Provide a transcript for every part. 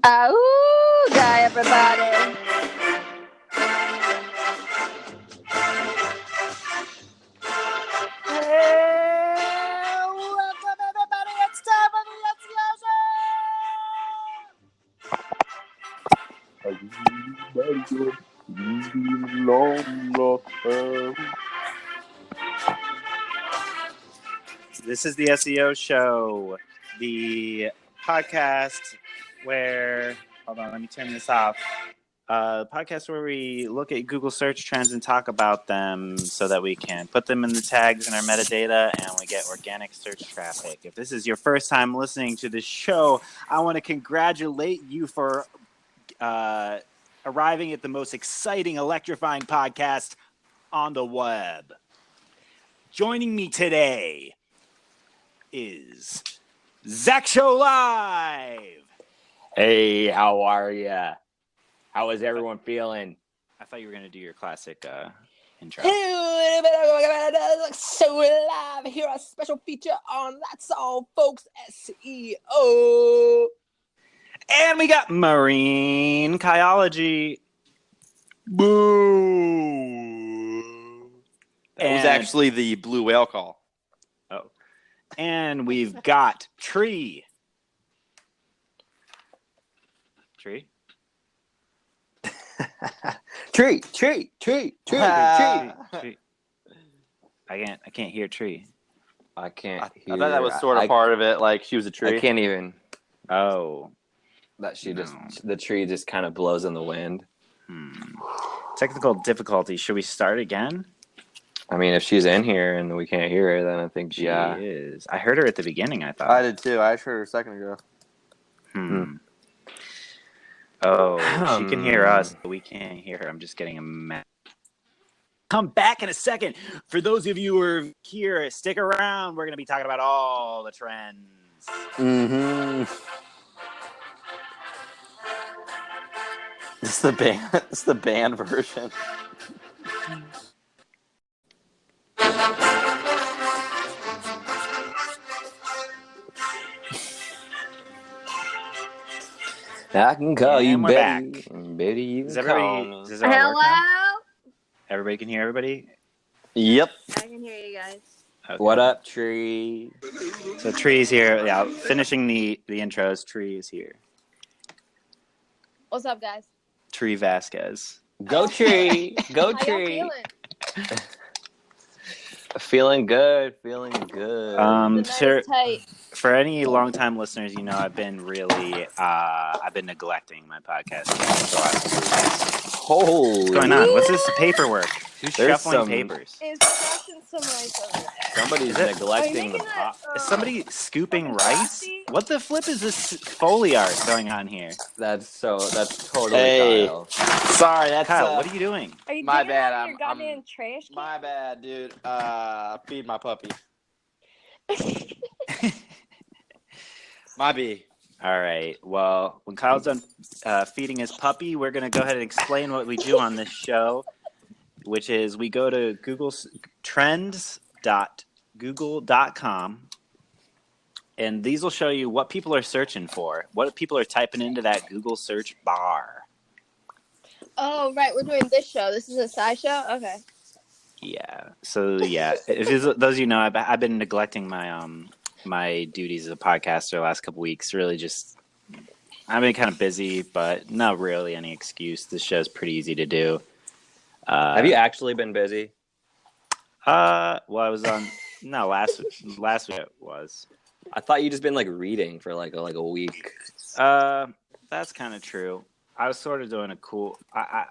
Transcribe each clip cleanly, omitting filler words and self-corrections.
Auga, everybody. Hey, welcome everybody. It's time for the SEO Show. This is the SEO Show, the podcast where, hold on, let me turn this off. Podcast where we look at Google search trends and talk about them so that we can put them in the tags in our metadata and we get organic search traffic. If this is your first time listening to this show, I want to congratulate you for arriving at the most exciting, electrifying podcast on the web. Joining me today is Zach Show Live. Hey, how are ya? How is everyone feeling? I thought you were going to do your classic intro. So live here, a special feature on That's All Folks SEO. And we got Marine Kyology. Boo! That was actually the blue whale call. Oh. And we've got Tree. Tree. Tree. I can't hear Tree. I can't hear. I thought that was sort of part of it, like she was a tree. I can't even. Oh. That the tree just kind of blows in the wind. Technical difficulty. Should we start again? I mean, if she's in here and we can't hear her, then I think She is. I heard her at the beginning, I thought. I did too. I heard her a second ago. Oh, she can hear us, but we can't hear her. I'm just getting a mess. Come back in a second. For those of you who are here, stick around. We're going to be talking about all the trends. It's the band. It's the band version. I can call you we're Betty. back. Betty, you Does can everybody? call me. Does it all work now? Hello? Everybody can hear everybody. Yep. I can hear you guys. Okay. What up, Tree? So Tree's here. Yeah, finishing the intros. Tree is here. What's up, guys? Tree Vasquez. Go Tree. Go How y'all Tree. feeling? Feeling good. The night Sure. is tight. For any longtime listeners, you know I've been really I've been neglecting my podcast for the last 2 weeks. Holy. What's going on? What's this paperwork? Who's There's shuffling some- papers? Is crashing some rice over there. Somebody's Is it- neglecting Are you the making pot. a- Is somebody scooping fucking rice? frosty? What the flip is this Foley art going on here? That's totally Hey. Kyle. Sorry, that's Kyle, what are you doing? Are you My digging bad, out your I'm- goddamn trash can? my bad, dude. Feed my puppy. My bee. All right. Well, when Kyle's done feeding his puppy, we're going to go ahead and explain what we do on this show, which is we go to trends.google.com, and these will show you what people are searching for, what people are typing into that Google search bar. Oh, right. We're doing this show. This is a side show? Okay. Yeah. So, yeah, if those of you know, I've been neglecting my my duties as a podcaster the last couple weeks. Really just, I've been kind of busy, but not really any excuse. This show's pretty easy to do. Have you actually been busy? Well, I was on, no, last week it was. I thought you just been like reading for like a week. That's kind of true. I was sort of doing a cool, I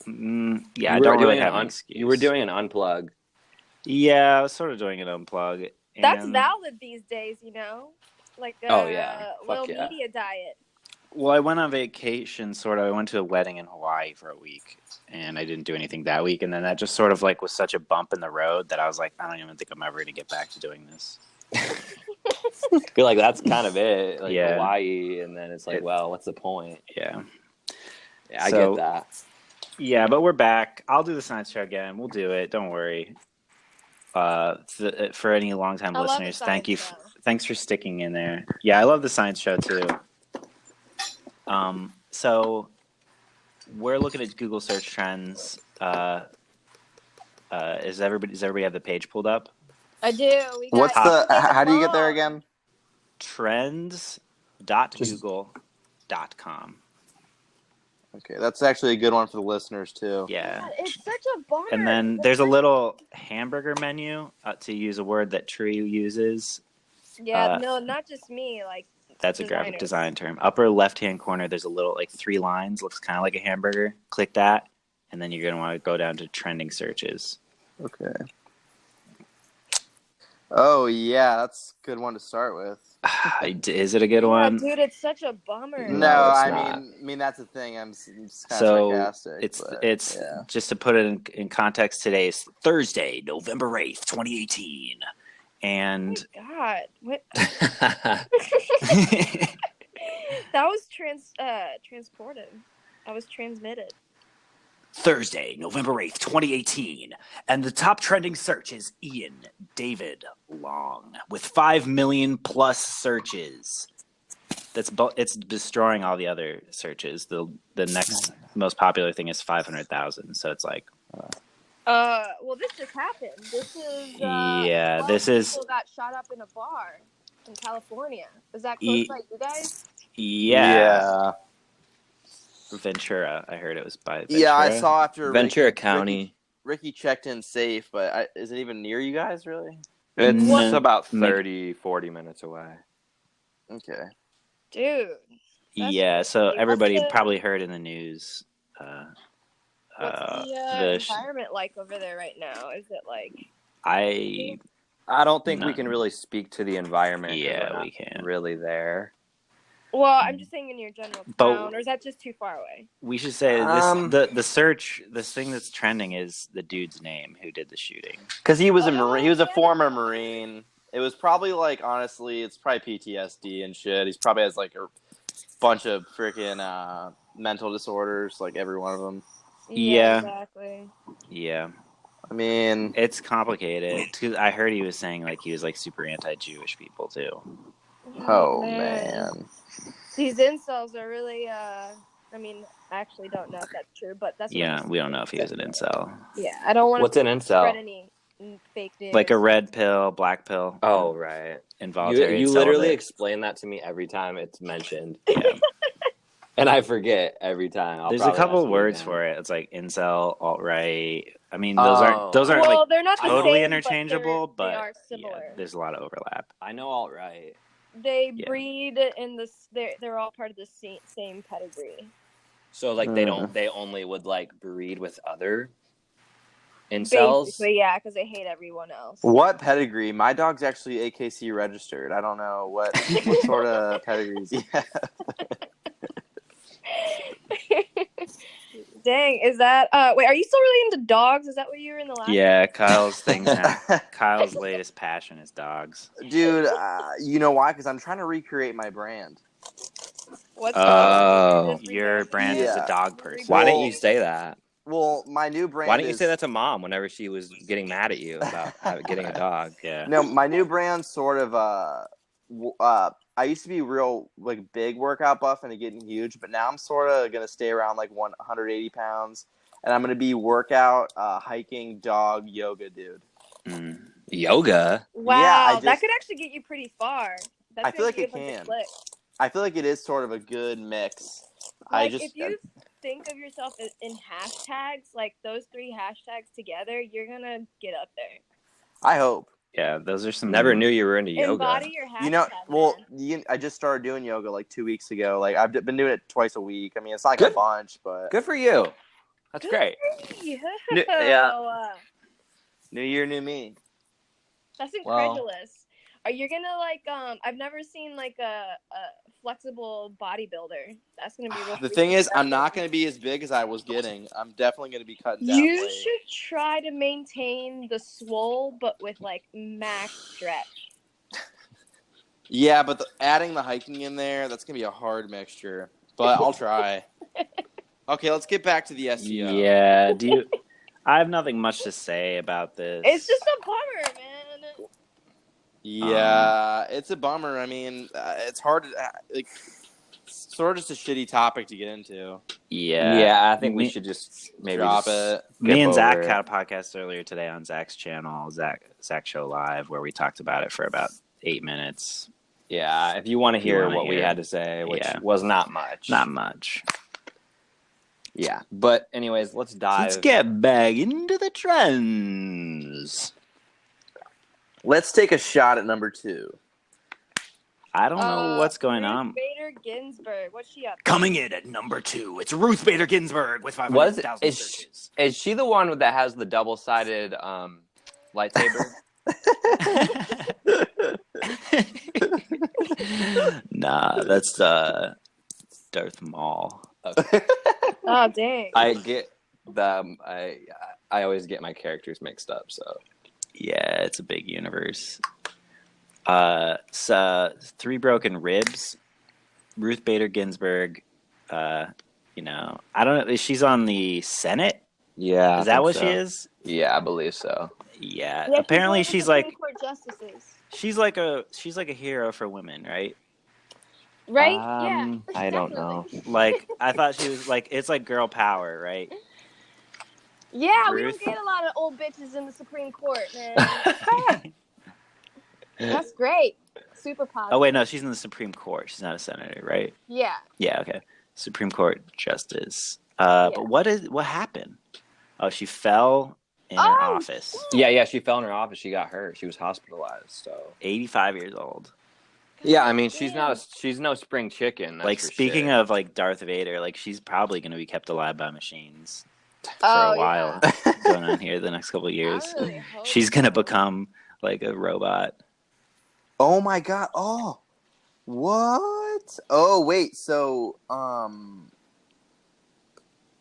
don't really have an excuse. You were doing an unplug. Yeah, I was sort of doing an unplug. That's and- valid these days, you know? Like Oh, yeah. little Fuck yeah. media diet. Well, I went on vacation, sort of. I went to a wedding in Hawaii for a week, and I didn't do anything that week. And then that just sort of like was such a bump in the road that I was like, I don't even think I'm ever going to get back to doing this. I feel like that's kind of it. Like Yeah. Hawaii, and then it's like, well, what's the point? Yeah. Yeah, I So- get that. Yeah, but we're back. I'll do the science show again. We'll do it. Don't worry. For any longtime I love the listeners, thank you. science show. Thanks for sticking in there. Yeah, I love the science show too. So we're looking at Google search trends. Does everybody have the page pulled up? I do. We got What's the? How do you get there phone. again? Trends.google.com. Okay, that's actually a good one for the listeners too. Yeah. God, it's such a bummer. And then there's a little hamburger menu, to use a word that Tree uses. Yeah, no, not just me. Like, that's a graphic design term. Upper left-hand corner, there's a little, like, 3 lines. Looks kind of like a hamburger. Click that, and then you're going to want to go down to trending searches. Okay. Oh, yeah, that's a good one to start with. Is it a good one? Dude, it's such a bummer. No, I mean that's the thing. I'm kind of sarcastic. It's just to put it in context. Today is Thursday, November 8th, 2018, and oh my God, what? That was transported. I was transmitted. Thursday, November 8th, 2018, and the top trending search is Ian David Long with 5 million plus searches. It's destroying all the other searches. The next most popular thing is 500,000. So it's like, well, this just happened. This is this is people got shot up in a bar in California. Is that close by you guys? Yeah. Ventura. I heard it was by Ventura. Yeah, I saw after Ventura County. Ricky checked in safe, but is it even near you guys, really? It's about 30, 40 minutes away. Okay. Dude. Yeah, so everybody probably heard in the news. What's the environment like over there right now? Is it like... I don't think we can really speak to the environment. Yeah, we can. Really there. Well, I'm just saying in your general town, or is that just too far away? We should say this thing that's trending is the dude's name who did the shooting. Because he was a Marine. He was a former Marine. It was probably like, honestly, it's probably PTSD and shit. He's probably has like a bunch of freaking mental disorders, like every one of them. Yeah. Exactly. Yeah. I mean, it's complicated. 'Cause I heard he was saying like he was like super anti-Jewish people too. Oh man. These incels are really, I mean, I actually don't know if that's true, but that's what we don't know if he was an incel. Yeah, I don't want What's an incel? Spread any fake news. Like a red pill, black pill. Oh, right. Involuntary. You literally explain that to me every time it's mentioned. Yeah. And I forget every time. There's a couple words for it. It's like incel, alt-right. I mean, those aren't well, like they're not totally the same, interchangeable, but they are similar. Yeah, there's a lot of overlap. I know alt-right. They breed in this. They're all part of the same pedigree. So like they only would like breed with other incels. Basically, yeah, because they hate everyone else. What pedigree? My dog's actually AKC registered. I don't know what sort of pedigrees he has. Dang, is that wait, are you still really into dogs? Is that what you were in the last Yeah, Kyle's thing now. Kyle's latest passion is dogs. Dude, you know why? Because I'm trying to recreate my brand. What's your brand is a dog person. Why didn't you say that? Well, my new brand Why didn't you say that to Mom whenever she was getting mad at you about getting a dog? Yeah. No, my new brand sort of I used to be real like big workout buff and getting huge, but now I'm sort of gonna stay around like 180 pounds, and I'm gonna be workout, hiking, dog, yoga, dude. Yoga? Wow, yeah, that could actually get you pretty far. I feel like it can. I feel like it is sort of a good mix. Like, if you think of yourself in hashtags, like those 3 hashtags together, you're gonna get up there. I hope. Yeah, those are some. Never knew you were into yoga. Embody your hashtag, you know, well, I just started doing yoga like 2 weeks ago. Like I've been doing it twice a week. I mean, it's not like a bunch, but good for you. That's great. Yeah. New year, new me. That's incredulous. Are you gonna like? I've never seen like a flexible bodybuilder. That's gonna be real. The thing is, I'm not gonna be as big as I was getting. I'm definitely gonna be cutting down. You should try to maintain the swole, but with like max stretch. Yeah, but adding the hiking in there—that's gonna be a hard mixture. But I'll try. Okay, let's get back to the SEO. Yeah. I have nothing much to say about this. It's just a bummer, man. Yeah, it's a bummer. I mean, it's hard to like. sort of just a shitty topic to get into. Yeah, I think we should just maybe drop just it. Me and skip Zach over had a it. podcast earlier today on Zach's channel, Zach Show Live, where we talked about it for about 8 minutes. Yeah, if you want to If you hear wanna what we hear. had to say, which Yeah. was not much. Not much. Yeah, but anyways, let's dive. Let's get back into the trends. Let's take a shot at number 2. I don't know what's going Ruth on. Bader Ginsburg. What's she up to? Coming in at number 2, it's Ruth Bader Ginsburg with What is it? 500,000 searches. Is she the one that has the double-sided lightsaber? Nah, that's Darth Maul. Okay. Oh dang. I get them. I always get my characters mixed up. So Yeah, it's a big universe. So 3 broken ribs. Ruth Bader Ginsburg. I don't know. She's on the Senate. yeah, Is that what she is? Yeah, I believe so. Yeah. Yeah, Apparently, she's one of the she's Supreme Court justices. she's like a hero for women, right? Right? Yeah. I don't know. definitely. Like I thought she was like it's like girl power, right? Yeah, we Ruth? don't get a lot of old bitches in the Supreme Court, man. That's great. Super positive. Oh wait, no, she's in the Supreme Court. She's not a senator, right? Yeah. Yeah, okay. Supreme Court justice. Yeah. But what happened? Oh, she fell in her Oh, office. Yeah, she fell in her office. She got hurt. She was hospitalized. So 85 years old. yeah, I mean, she's no spring chicken. That's Like for speaking sure. of like Darth Vader, like she's probably going to be kept alive by machines for Oh, a while going on here the next couple of years. I really hope She's going to so. become like a robot. Oh my god. Oh. What? Oh wait, so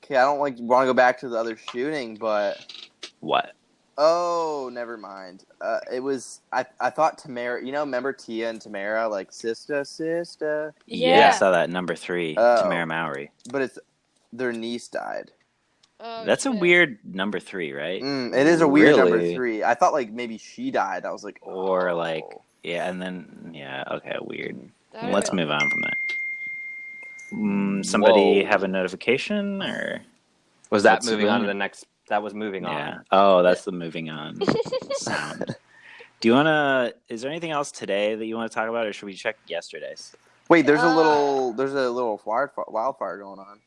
okay, I don't want to go back to the other shooting, but What? oh, never mind. It was I thought Tamara, remember Tia and Tamara, like sister, Yeah, I saw that number 3, Oh. Tamara Mowry. but it's their niece died. Oh, That's a shit. weird number 3, right? It is a weird number Really? 3. I thought like maybe she died. I was like, Or oh. like, yeah, and then, yeah, okay, weird. That Let's is- move on from that. Somebody Whoa. have a notification, or was that What's moving on to going- the next? That was moving yeah? on. Oh, that's the moving on sound. Do you wanna? Is there anything else today that you want to talk about, or should we check yesterday's? Wait, there's a little wildfire going on.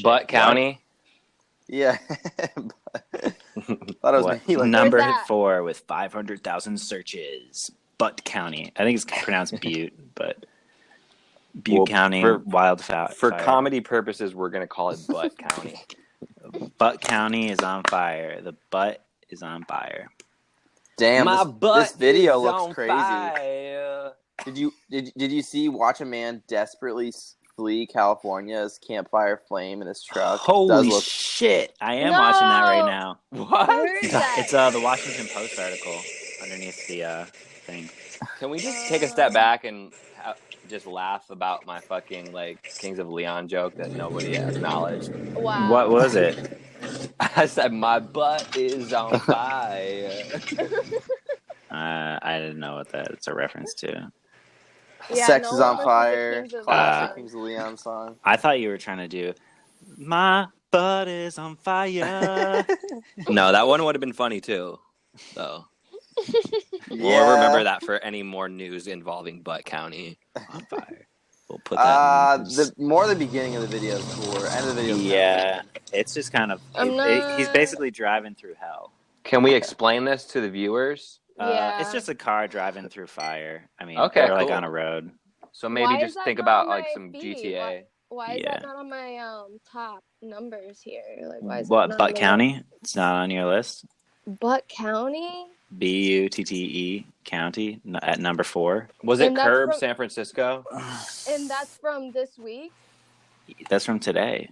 Butte County. Yeah. Thought it was What? maybe like Number Where's that? 4 with 500,000 searches. Butte County. I think it's pronounced Butte, but Butte Well, County for wildfire. comedy purposes, we're gonna call it Butte County. Butte County is on fire. The butt is on fire. damn. This video is looks on crazy. fire. Did you see watch a man desperately flee California's campfire flame in his truck? Does Holy look shit! I am watching that right No. now. What? Where is that? It's the Washington Post article underneath the thing. Can we just take a step back and just laugh about my fucking like Kings of Leon joke that nobody acknowledged? Wow. What was it? I said my butt is on fire. I didn't know what that. It's a reference to. Yeah, Sex no is one on listens to fire. Kings of Classic Leon. Kings of Leon song. I thought you were trying to do. My butt is on fire. No, that one would have been funny too, though. Yeah. We'll remember that for any more news involving Butte County. On fire. We'll put that. The beginning of the video is cooler. End of the video. Yeah, it's just kind of. He's basically driving through hell. Can we explain this to the viewers? Yeah. It's just a car driving through fire. I mean, Okay, they're like cool. on a road. So maybe Why is just that think not about on like my some feed? GTA. Why is Yeah. that not on my top numbers here? Like, why is What, that not Butte on County? It's not on your list? Butte County? Butte County at number 4. Was it And that's Curb from- San Francisco? And that's from this week? That's from today.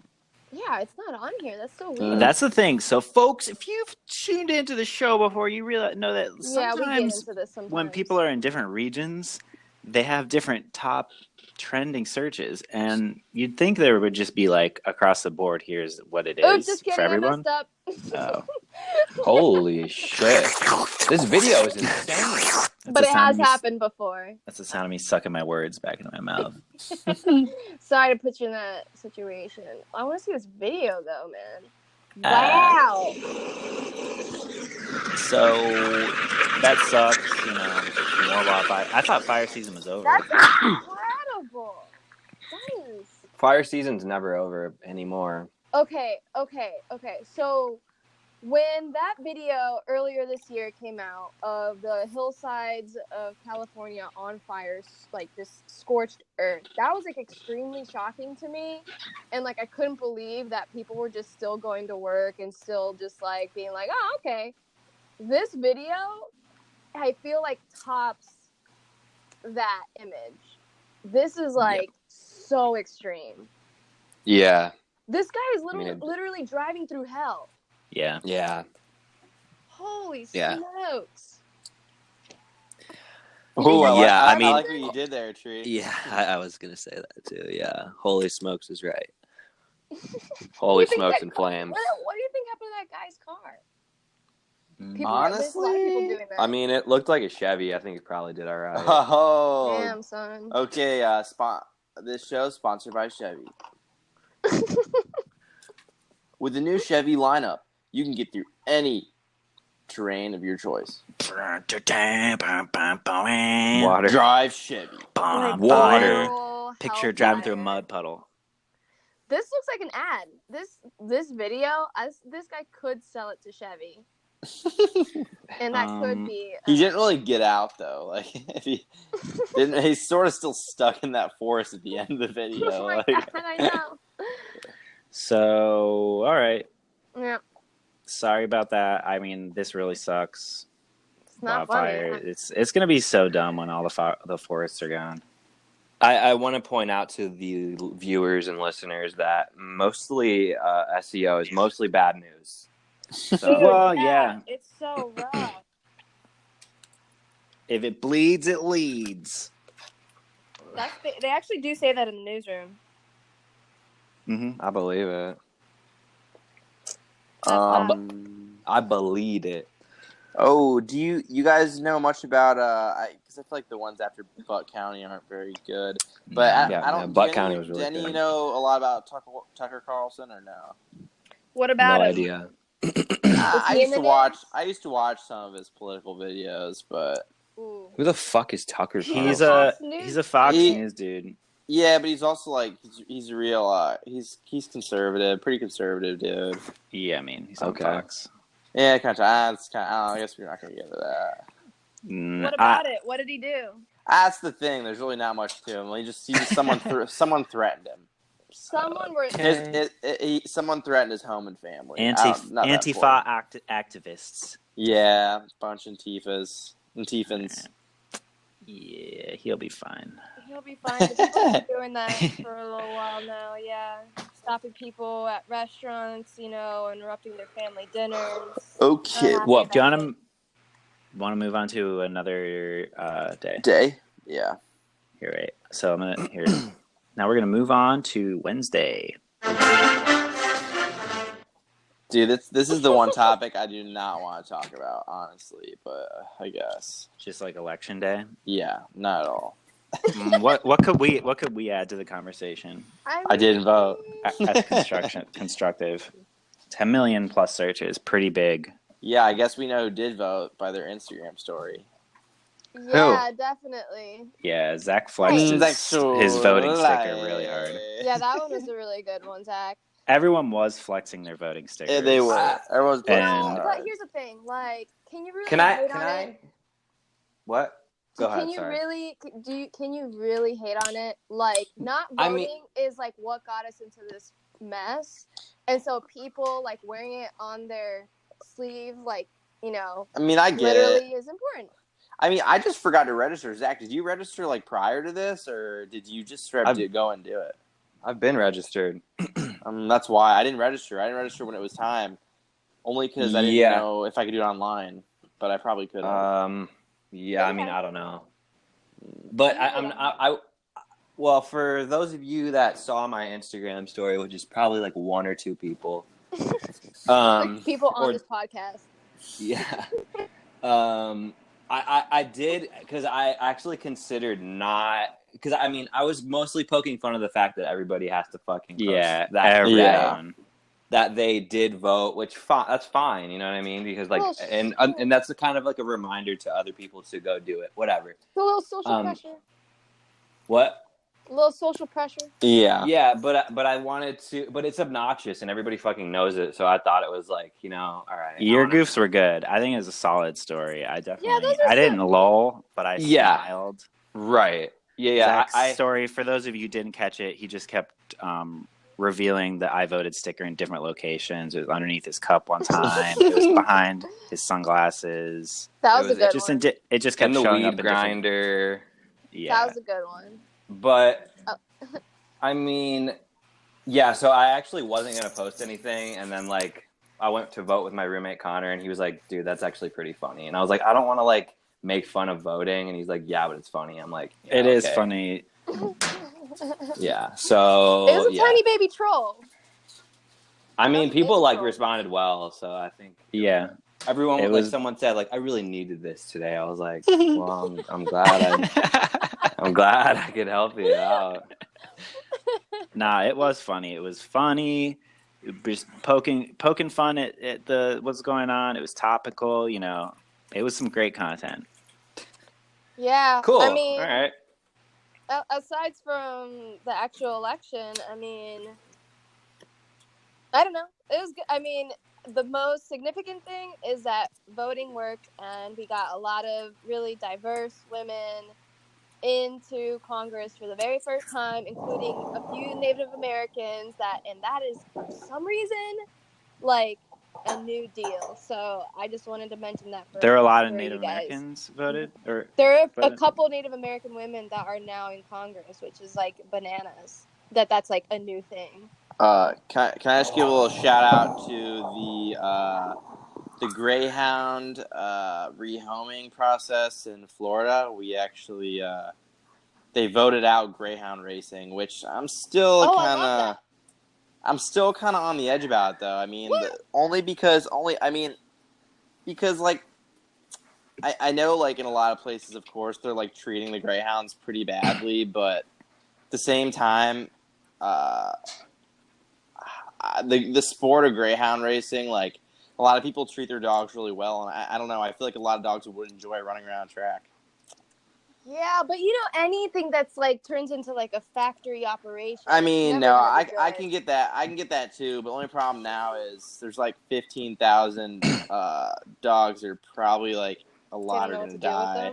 Yeah, it's not on here. That's so weird. That's the thing. So, folks, if you've tuned into the show before, you know that Yeah, we get sometimes into this sometimes. when people are in different regions, they have different top trending searches, and you'd think there would just be like across the board. Here's what it is Oops, just kidding. for everyone. I messed up. Oh. Holy shit! This video is insane. But it has happened before. That's the sound of me sucking my words back into my mouth. Sorry to put you in that situation. I want to see this video, though, man. Wow. So that sucks, you know. More wildfire. I thought fire season was over. That's incredible. Nice. Fire season's never over anymore. Okay. So when that video earlier this year came out of the hillsides of California on fire, like this scorched earth, that was like extremely shocking to me. And like I couldn't believe that people were just still going to work and still just like being like, oh, okay. This video, I feel like tops that image. This is like so extreme. Yeah. This guy is literally driving through hell. Yeah. Yeah. Holy Yeah. smokes. Oh, I I like what you did there, Tree. Yeah, I was gonna say that too. Yeah, holy smokes is right. Holy smokes and flames. What do you think happened to that guy's car? Honestly, there's a lot of people doing that. I mean, it looked like a Chevy. I think it probably did all right. Oh, damn, son. Okay, this show is sponsored by Chevy. With the new Chevy lineup, you can get through any terrain of your choice. Water. Drive Chevy. Like, Water. oh, Picture driving through a hellfire. mud puddle. This looks like an ad. This video, this guy could sell it to Chevy. And that could be. He didn't really get out though. Like if he didn't, he's sort of still stuck in that forest at the end of the video. Oh my like, God, I know. So, all right. Yeah, Sorry about that. I mean, this really sucks. it's not Wildfire. funny. It's gonna be so dumb when all the forests are gone. I want to point out to the viewers and listeners that mostly SEO is mostly bad news. Dude, So, Well, yeah. It's so rough. If it bleeds, it leads. They actually do say that in the newsroom. Mm-hmm. I believe it. I I believe it. Oh, do you guys know much about because I feel like the ones after Butte County aren't very good. But I don't. Butte County was really Do any of good. you know a lot about Tucker Carlson or no? What about No him? idea. I he used in to the watch. news? I used to watch some of his political videos, but Ooh. Who the fuck is Tucker He's Carlson? a Fox He- News dude. yeah, but he's also like he's a real. He's conservative, pretty conservative dude. Yeah, I mean, he's on Okay. Fox. Yeah, kind of. I guess we're not gonna get into that. What about it? What did he do? That's the thing. There's really not much to him. He just someone threatened him. Someone threatened his home and family. Not that Antifa important. activists. Yeah, bunch of Antifans. Yeah, he'll be fine. He'll be fine. The people have been doing that for a little while now. Yeah, stopping people at restaurants, interrupting their family dinners. Okay. What? Do you want to move on to another day? Day? Yeah. Here, right. So I'm gonna here. Now we're gonna move on to Wednesday. Dude, this is the one topic I do not want to talk about, honestly. But I guess. Just like election day. Yeah, not at all. What could we add to the conversation? I didn't vote. As constructive. 10 million plus searches, pretty big. Yeah, I guess we know who did vote by their Instagram story. Yeah, definitely. Yeah, Zach flexed his voting sticker really hard. Yeah, that one was a really good one, Zach. Everyone was flexing their voting stickers. Yeah, they were. Everyone's And- But here's the thing, like, can you really Can I? hate Can on I? it? What? Go ahead. Can you Sorry. really can you really hate on it? Like, not I voting mean- is like what got us into this mess, and so people like wearing it on their sleeve, like, I mean, I get literally it. is important. I mean, I just forgot to register. Zach, did you register like prior to this, or did you just go and do it? I've been registered. That's why I didn't register. I didn't register when it was time, only because I didn't know if I could do it online. But I probably could. Yeah, I mean, I don't know. But well, for those of you that saw my Instagram story, which is probably like one or two people, Like people on or- this podcast. yeah. I did, because I actually considered not, because I mean, I was mostly poking fun of the fact that everybody has to fucking post Yeah, that everyone. that they did vote, which that's fine, you know what I mean? Because like, Well, and that's kind of like a reminder to other people to go do it, whatever. It's a little social pressure. What? A little social pressure. Yeah, but I wanted to, but it's obnoxious and everybody fucking knows it, so I thought it was like, all right. Your goofs were good. I think it was a solid story. I definitely, those are I didn't lull, but I smiled. Right. Yeah. Zach's story, for those of you who didn't catch it, he just kept revealing the I voted sticker in different locations. It was underneath his cup one time. It was behind his sunglasses. That was a good one. It just kept the showing weed up in grinder. Yeah. That was a good one. But I mean, yeah, so I actually wasn't going to post anything, and then like I went to vote with my roommate Connor, and he was like, dude, that's actually pretty funny. And I was like, I don't want to like make fun of voting, and he's like, yeah, but it's funny. I'm like, yeah, it is funny. Yeah, so it was a tiny baby troll. I mean, people like responded well, so I think everyone was like, someone said like, I really needed this today. I was like, well, I'm glad I'm glad I could help you out. Nah, it was funny. It was funny. Just poking fun at the what's going on. It was topical. It was some great content. Yeah, cool. I mean, all right. Aside from the actual election, I mean, I don't know. It was good. I mean, the most significant thing is that voting worked, and we got a lot of really diverse women into Congress for the very first time, including a few Native Americans, and that is for some reason like a new deal. So I just wanted to mention that there are a lot of Native Americans voted, or there are a couple Native American women that are now in Congress, which is like bananas. That's like a new thing. Can I just give a little shout out to the Greyhound rehoming process in Florida? We actually they voted out Greyhound racing, which I'm still kind of on the edge about, though. I mean, because like I know like in a lot of places, of course, they're like treating the Greyhounds pretty badly, but at the same time, the sport of Greyhound racing, like a lot of people treat their dogs really well, and I don't know. I feel like a lot of dogs would enjoy running around track. Yeah, but anything that's like turns into like a factory operation. I mean, no, I can get that. I can get that too. But the only problem now is there's like 15,000 dogs that are probably like a lot are gonna die.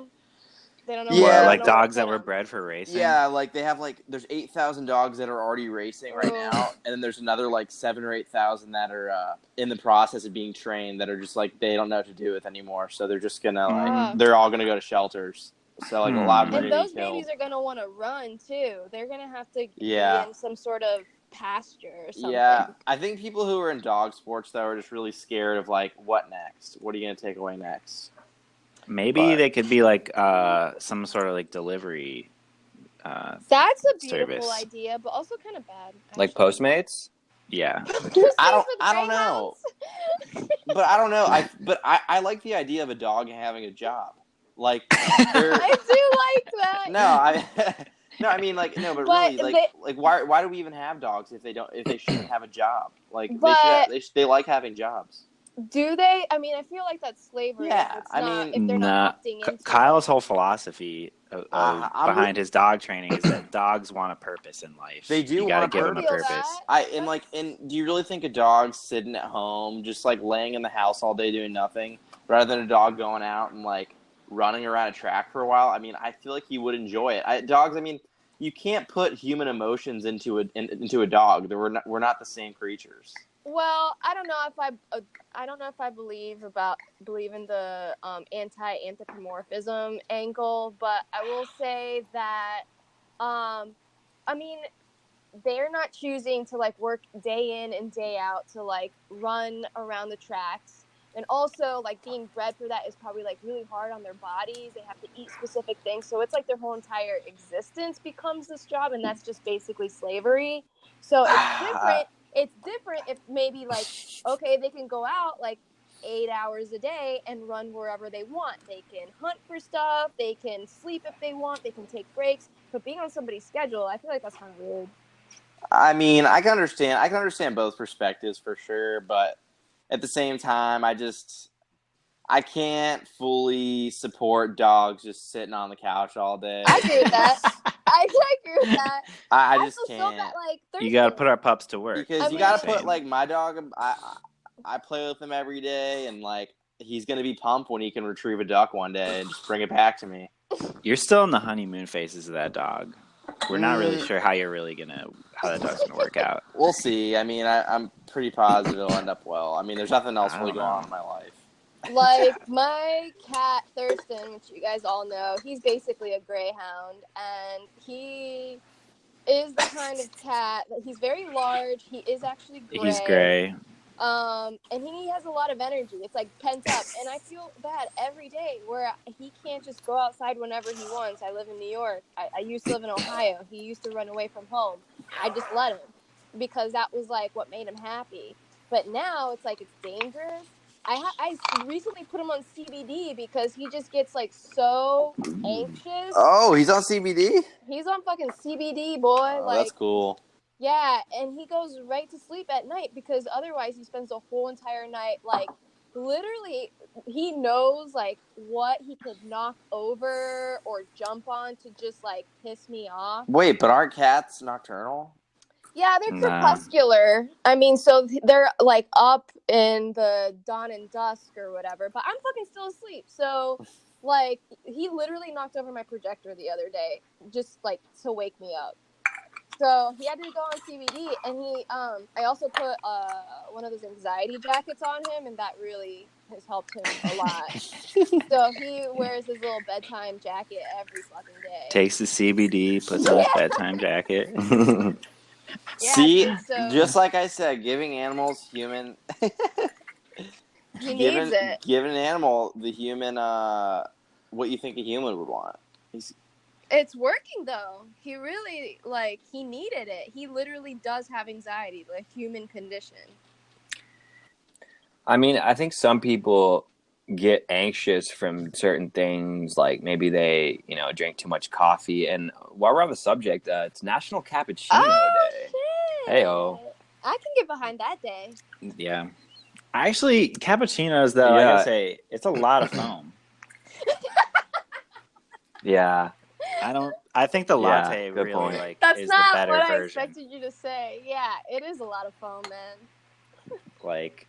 They don't know. Yeah, like dogs that were bred for racing. Yeah, like they have there's 8,000 dogs that are already racing right now, and then there's another like 7,000 or 8,000 that are in the process of being trained that are just like they don't know what to do with anymore. So they're just gonna they're all gonna go to shelters. So like a lot of them, and those babies are gonna want to run too. They're gonna have to be in some sort of pasture or something. Yeah, I think people who are in dog sports though are just really scared of like what next. What are you gonna take away next? Maybe they could be like some sort of like delivery. That's a beautiful idea, but also kind of bad. Actually. Like Postmates. Yeah. I don't know. But I don't know. I like the idea of a dog having a job. Like I do like that. I mean like no, but really like why do we even have dogs if they shouldn't have a job? Like they like having jobs. Do they? I mean, I feel like that's slavery. Yeah, if they're not opting into Kyle's whole philosophy behind his dog training is that dogs want a purpose in life. They do. You gotta give them a purpose. And do you really think a dog sitting at home, just like laying in the house all day doing nothing, rather than a dog going out and like running around a track for a while? I mean, I feel like he would enjoy it. Dogs. I mean, you can't put human emotions into a dog. We're not the same creatures. Well, I don't know if I believe in the anti-anthropomorphism angle, but I will say that I mean, they're not choosing to like work day in and day out to like run around the tracks, and also like being bred for that is probably like really hard on their bodies. They have to eat specific things, so it's like their whole entire existence becomes this job, and that's just basically slavery. So it's different. It's different if maybe like, okay, they can go out like 8 hours a day and run wherever they want. They can hunt for stuff. They can sleep if they want. They can take breaks. But being on somebody's schedule, I feel like that's kind of weird. I mean, I can understand both perspectives for sure, but at the same time, I can't fully support dogs just sitting on the couch all day. I agree with that. I agree with that. I just also can't. So that, like, You got to put our pups to work. Because you got to put, like, my dog, I play with him every day, and, like, he's going to be pumped when he can retrieve a duck one day and just bring it back to me. You're still in the honeymoon phases of that dog. We're not really sure how that dog's gonna work out. We'll see. I mean, I'm pretty positive it'll end up well. I mean, there's nothing else really going on in my life. Like, my cat, Thurston, which you guys all know, he's basically a greyhound, and he is the kind of cat that he's very large. He is actually gray. He's gray. And he has a lot of energy. It's like pent up, and I feel bad every day where he can't just go outside whenever he wants. I live in New York. I used to live in Ohio. He used to run away from home. I just let him because that was like what made him happy. But now it's like it's dangerous. I recently put him on CBD because he just gets like so anxious. Oh, he's on CBD? He's on fucking CBD, boy. Oh, that's cool. Yeah, and he goes right to sleep at night because otherwise he spends the whole entire night, like, literally, he knows, like, what he could knock over or jump on to just, like, piss me off. Wait, but aren't cats nocturnal? Yeah, they're crepuscular. I mean, so they're, like, up in the dawn and dusk or whatever, but I'm fucking still asleep. So, like, he literally knocked over my projector the other day just, like, to wake me up. So he had to go on CBD, and I also put one of those anxiety jackets on him, and that really has helped him a lot. So he wears his little bedtime jacket every fucking day. Takes the CBD, puts on his bedtime jacket. Yeah, see, dude, so just like I said, giving animals human. He needs it. Give an animal the human, what you think a human would want. It's working, though. He really, like, he needed it. He literally does have anxiety, the human condition. I mean, I think some people get anxious from certain things, like maybe they, drink too much coffee. And while we're on the subject, it's National Cappuccino Day. Shit. Hey-o. I can get behind that day. Yeah. Actually, cappuccinos, though, I gotta say, it's a lot of foam. Yeah. I think the latte really point. That's is not the better what version. I expected you to say. Yeah, it is a lot of foam, man. Like,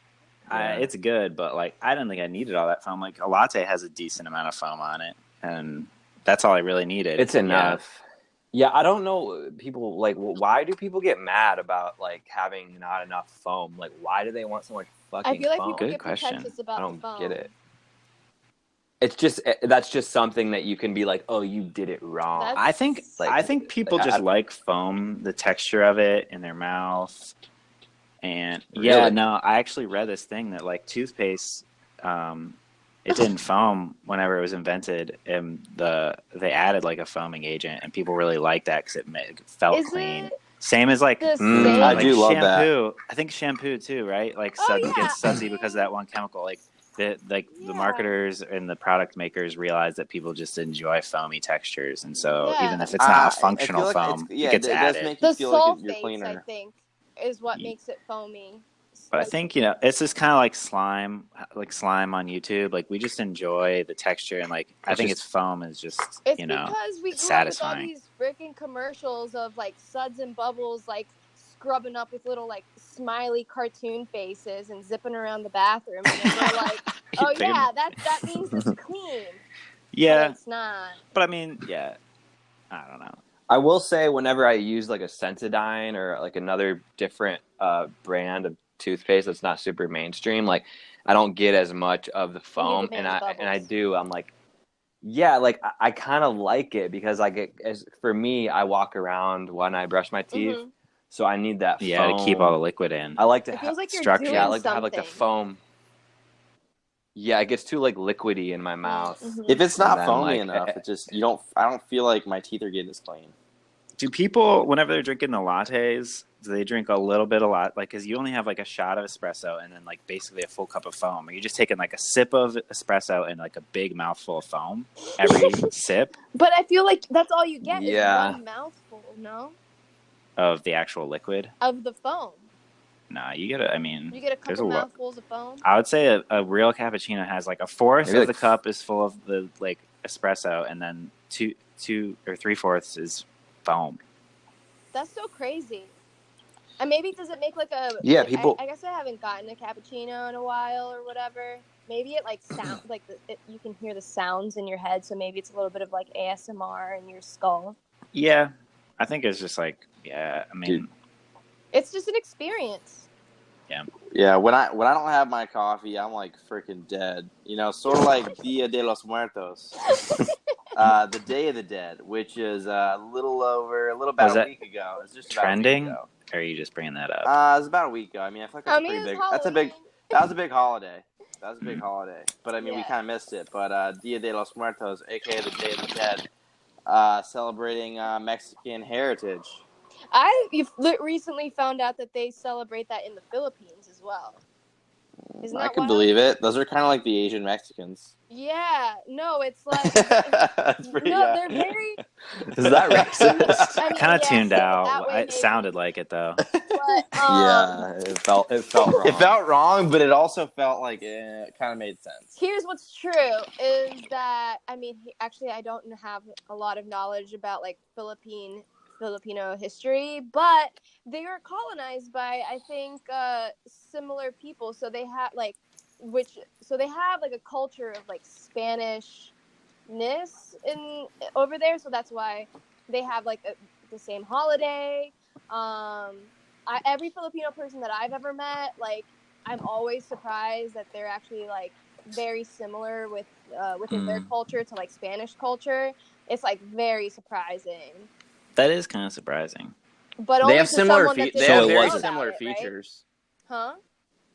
it's good, but like I don't think I needed all that foam. Like a latte has a decent amount of foam on it, and that's all I really needed. It's enough. Yeah, I don't know. People like, why do people get mad about like having not enough foam? Like, why do they want so much fucking foam? I feel like people Good get question. pretentious about I don't the foam. get it. It's just that's just something that you can be like, oh, you did it wrong. I think people just like foam, the texture of it in their mouth, and I actually read this thing that like toothpaste, it didn't foam whenever it was invented, and they added like a foaming agent, and people really liked that because it felt clean. Same as like I do love shampoo. that. I think shampoo too, right? Like gets sudsy because of that one chemical. Like the marketers and the product makers realize that people just enjoy foamy textures, and so even if it's not a functional foam, it gets added. Does make The you feel like you're sulfates, cleaner. I think, is what makes it foamy. But I think it's just kind of like slime on YouTube. Like we just enjoy the texture, and like I think its foam is just because we grew up with all satisfying. these freaking commercials of like suds and bubbles, like scrubbing up with little like smiley cartoon faces and zipping around the bathroom, and then we're like, oh yeah, that means it's clean. Yeah, but it's not. But I mean, I don't know. I will say whenever I use like a Sensodyne or like another different brand of toothpaste that's not super mainstream, like I don't get as much of the foam, and I'm like, I kind of like it because for me, I walk around when I brush my teeth. Mm-hmm. So I need that foam. To keep all the liquid in. I like to have like structure. I like to have like the foam. Yeah, it gets too like liquidy in my mouth. Mm-hmm. If it's not foamy enough, it just I don't feel like my teeth are getting as clean. Do people, whenever they're drinking the lattes, do they drink a little bit a lot? Like, because you only have like a shot of espresso and then like basically a full cup of foam. Are you just taking like a sip of espresso and like a big mouthful of foam every sip But I feel like that's all you get Yeah. is one mouthful, no? of the actual liquid? Of the foam. Nah, you get I mean, You get a there's couple a lot. mouthfuls of foam. I would say a real cappuccino has like a fourth Maybe of like the cup is full of the like espresso, and then two or 3/4 is foam. That's so crazy. And maybe does it make like a... Yeah, people- I guess I haven't gotten a cappuccino in a while or whatever. Maybe it like sounds like you can hear the sounds in your head, so maybe it's a little bit of like ASMR in your skull. Yeah, I think it's just like, I mean, Dude. It's just an experience. Yeah, when I don't have my coffee, I'm like freaking dead. You know, sort of like Dia de los Muertos, the Day of the Dead, which is a little about Was a that week ago. It's just trending? About a week ago. Or are you just bringing that up? It was about a week ago. I mean, I feel like that's I mean, pretty it's big. That's a big. Halloween. That was a big holiday. That was a big holiday. But I mean, we Yeah. kind of missed it. But Dia de los Muertos, aka the Day of the Dead, celebrating Mexican heritage. I recently found out that they celebrate that in the Philippines as well. Isn't I that can wild? believe it. Those are kind of like the Asian Mexicans. Yeah, no, it's like That's pretty. no, they're very. Is that racist? I mean, Kind of yeah, tuned so out. that way It sounded like it though. But, Yeah, it felt wrong. It felt wrong, but it also felt like it kind of made sense. Here's what's true is that I mean, actually, I don't have a lot of knowledge about like Filipino history, but they were colonized by I think similar people, so they have like they have like a culture of like Spanishness over there, so that's why they have like the same holiday. Every Filipino person that I've ever met, like I'm always surprised that they're actually like very similar within their culture to like Spanish culture. It's like very surprising. That is kind of surprising. But They only have to similar someone that they didn't have So it very know wasn't- about similar it, right? features. Huh?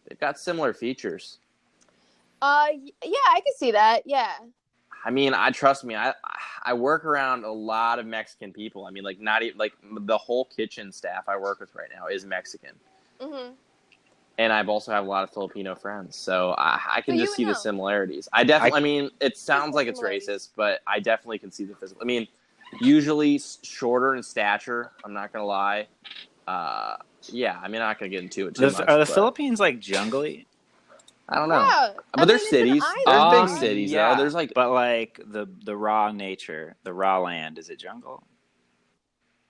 They've got similar features. Yeah, I can see that. Yeah. I mean, trust me. I work around a lot of Mexican people. I mean, like not even like the whole kitchen staff I work with right now is Mexican, Mhm. and I've also have a lot of Filipino friends, so I can So just you see the know. similarities. I definitely. I mean, it sounds like it's Similarities. racist, but I definitely can see the physical. I mean, usually shorter in stature. I'm not gonna lie. Yeah, I mean, I'm not gonna get into it too much. Are the but Philippines like jungly? I don't know. Yeah. But there's it's an cities. island, There's big right? cities. yeah. Though. There's like But like the raw nature, the raw land, is it jungle?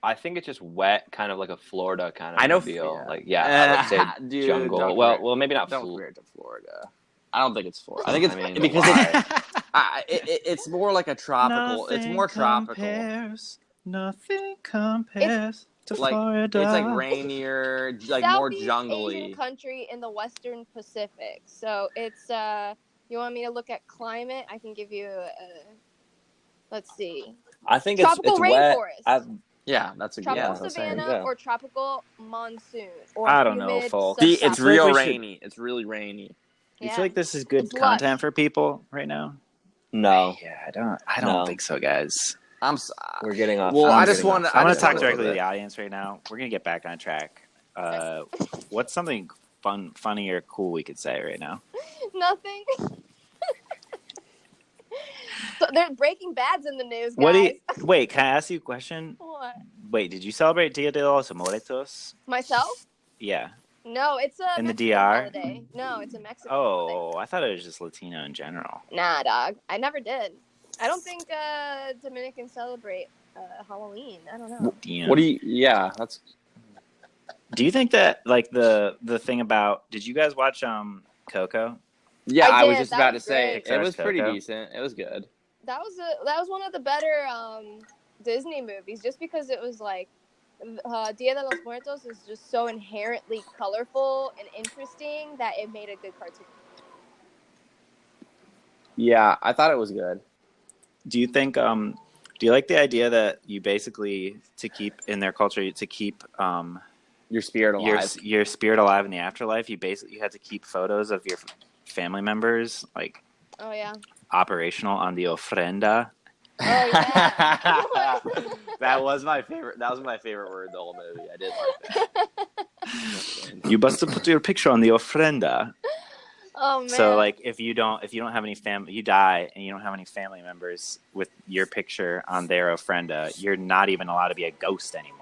I think it's just wet, kind of like a Florida kind of I know. deal. Yeah. Like, I would say Dude, jungle. don't Well, compare- well, maybe not. Don't compare it to Florida. I don't think it's Florida. I think it's I mean, because why? it's more like a tropical. It's more tropical. Nothing compares to Like Florida. it's like rainier, like more Southeast jungly. Asian country in the Western Pacific. So it's you want me to look at climate? I can give you let's see. I think Tropical it's wet. rainforest. Yeah, that's a Tropical that's savanna yeah. or tropical monsoon or I don't know, humid folks. See, it's I feel real like we should- rainy. It's really rainy. Do you Yeah. feel like this is good It's content lush. for people right now? No, Yeah, I don't No. think so, guys. we're getting off. Well, I'm I just getting want off to. I'm gonna just talk wanna- directly to the audience right now. We're gonna get back on track. What's something funny or cool we could say right now? Nothing. So they're Breaking Bad's in the news, guys. What do you wait? Can I ask you a question? What? Wait, did you celebrate Dia de los Muertos? Myself? Yeah. No, it's a In the Mexican DR? holiday. No, it's a Mexican holiday. Oh, I thought it was just Latino in general. Nah, dog. I never did. I don't think Dominicans celebrate Halloween. I don't know. What do you? Yeah, that's. Do you think that like the thing about? Did you guys watch Coco? Yeah, I I was did. just That about was to say great. it was pretty Coco. decent. It was good. That was one of the better Disney movies, just because it was like Dia de los Muertos is just so inherently colorful and interesting that it made a good cartoon. Yeah, I thought it was good. Do you think? Do you like the idea that you basically to keep in their culture to keep Your spirit alive. your spirit alive in the afterlife? You had to keep photos of your family members like Oh yeah. operational on the ofrenda. Oh yeah. That was my favorite. That was my favorite word the whole movie. I did like that. You must put your picture on the ofrenda. Oh man. So like if you don't have any family, you die and you don't have any family members with your picture on their ofrenda, you're not even allowed to be a ghost anymore.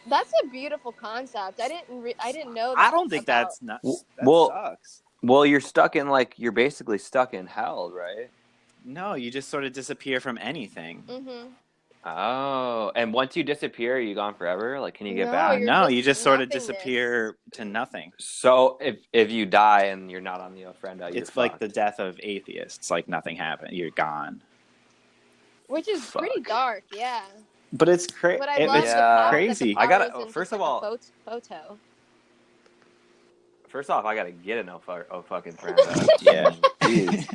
That's a beautiful concept. I didn't know that. I don't think that's nuts. That Well- sucks. Well, you're basically stuck in hell, right? No, you just sort of disappear from anything. Mm-hmm. Oh, and once you disappear, are you gone forever? Like, can you get No, back? you're You just sort of nothingness. disappear to nothing. So if you die and you're not on the ofrenda, you're It's like fucked. the death of atheists. Like nothing happened. You're gone. Which is pretty dark, yeah. But it's crazy. But I love was the power crazy. That I gotta- follows in first just, of like, all- a photo. First off, I gotta get an fucking ofrenda. Yeah. Jeez.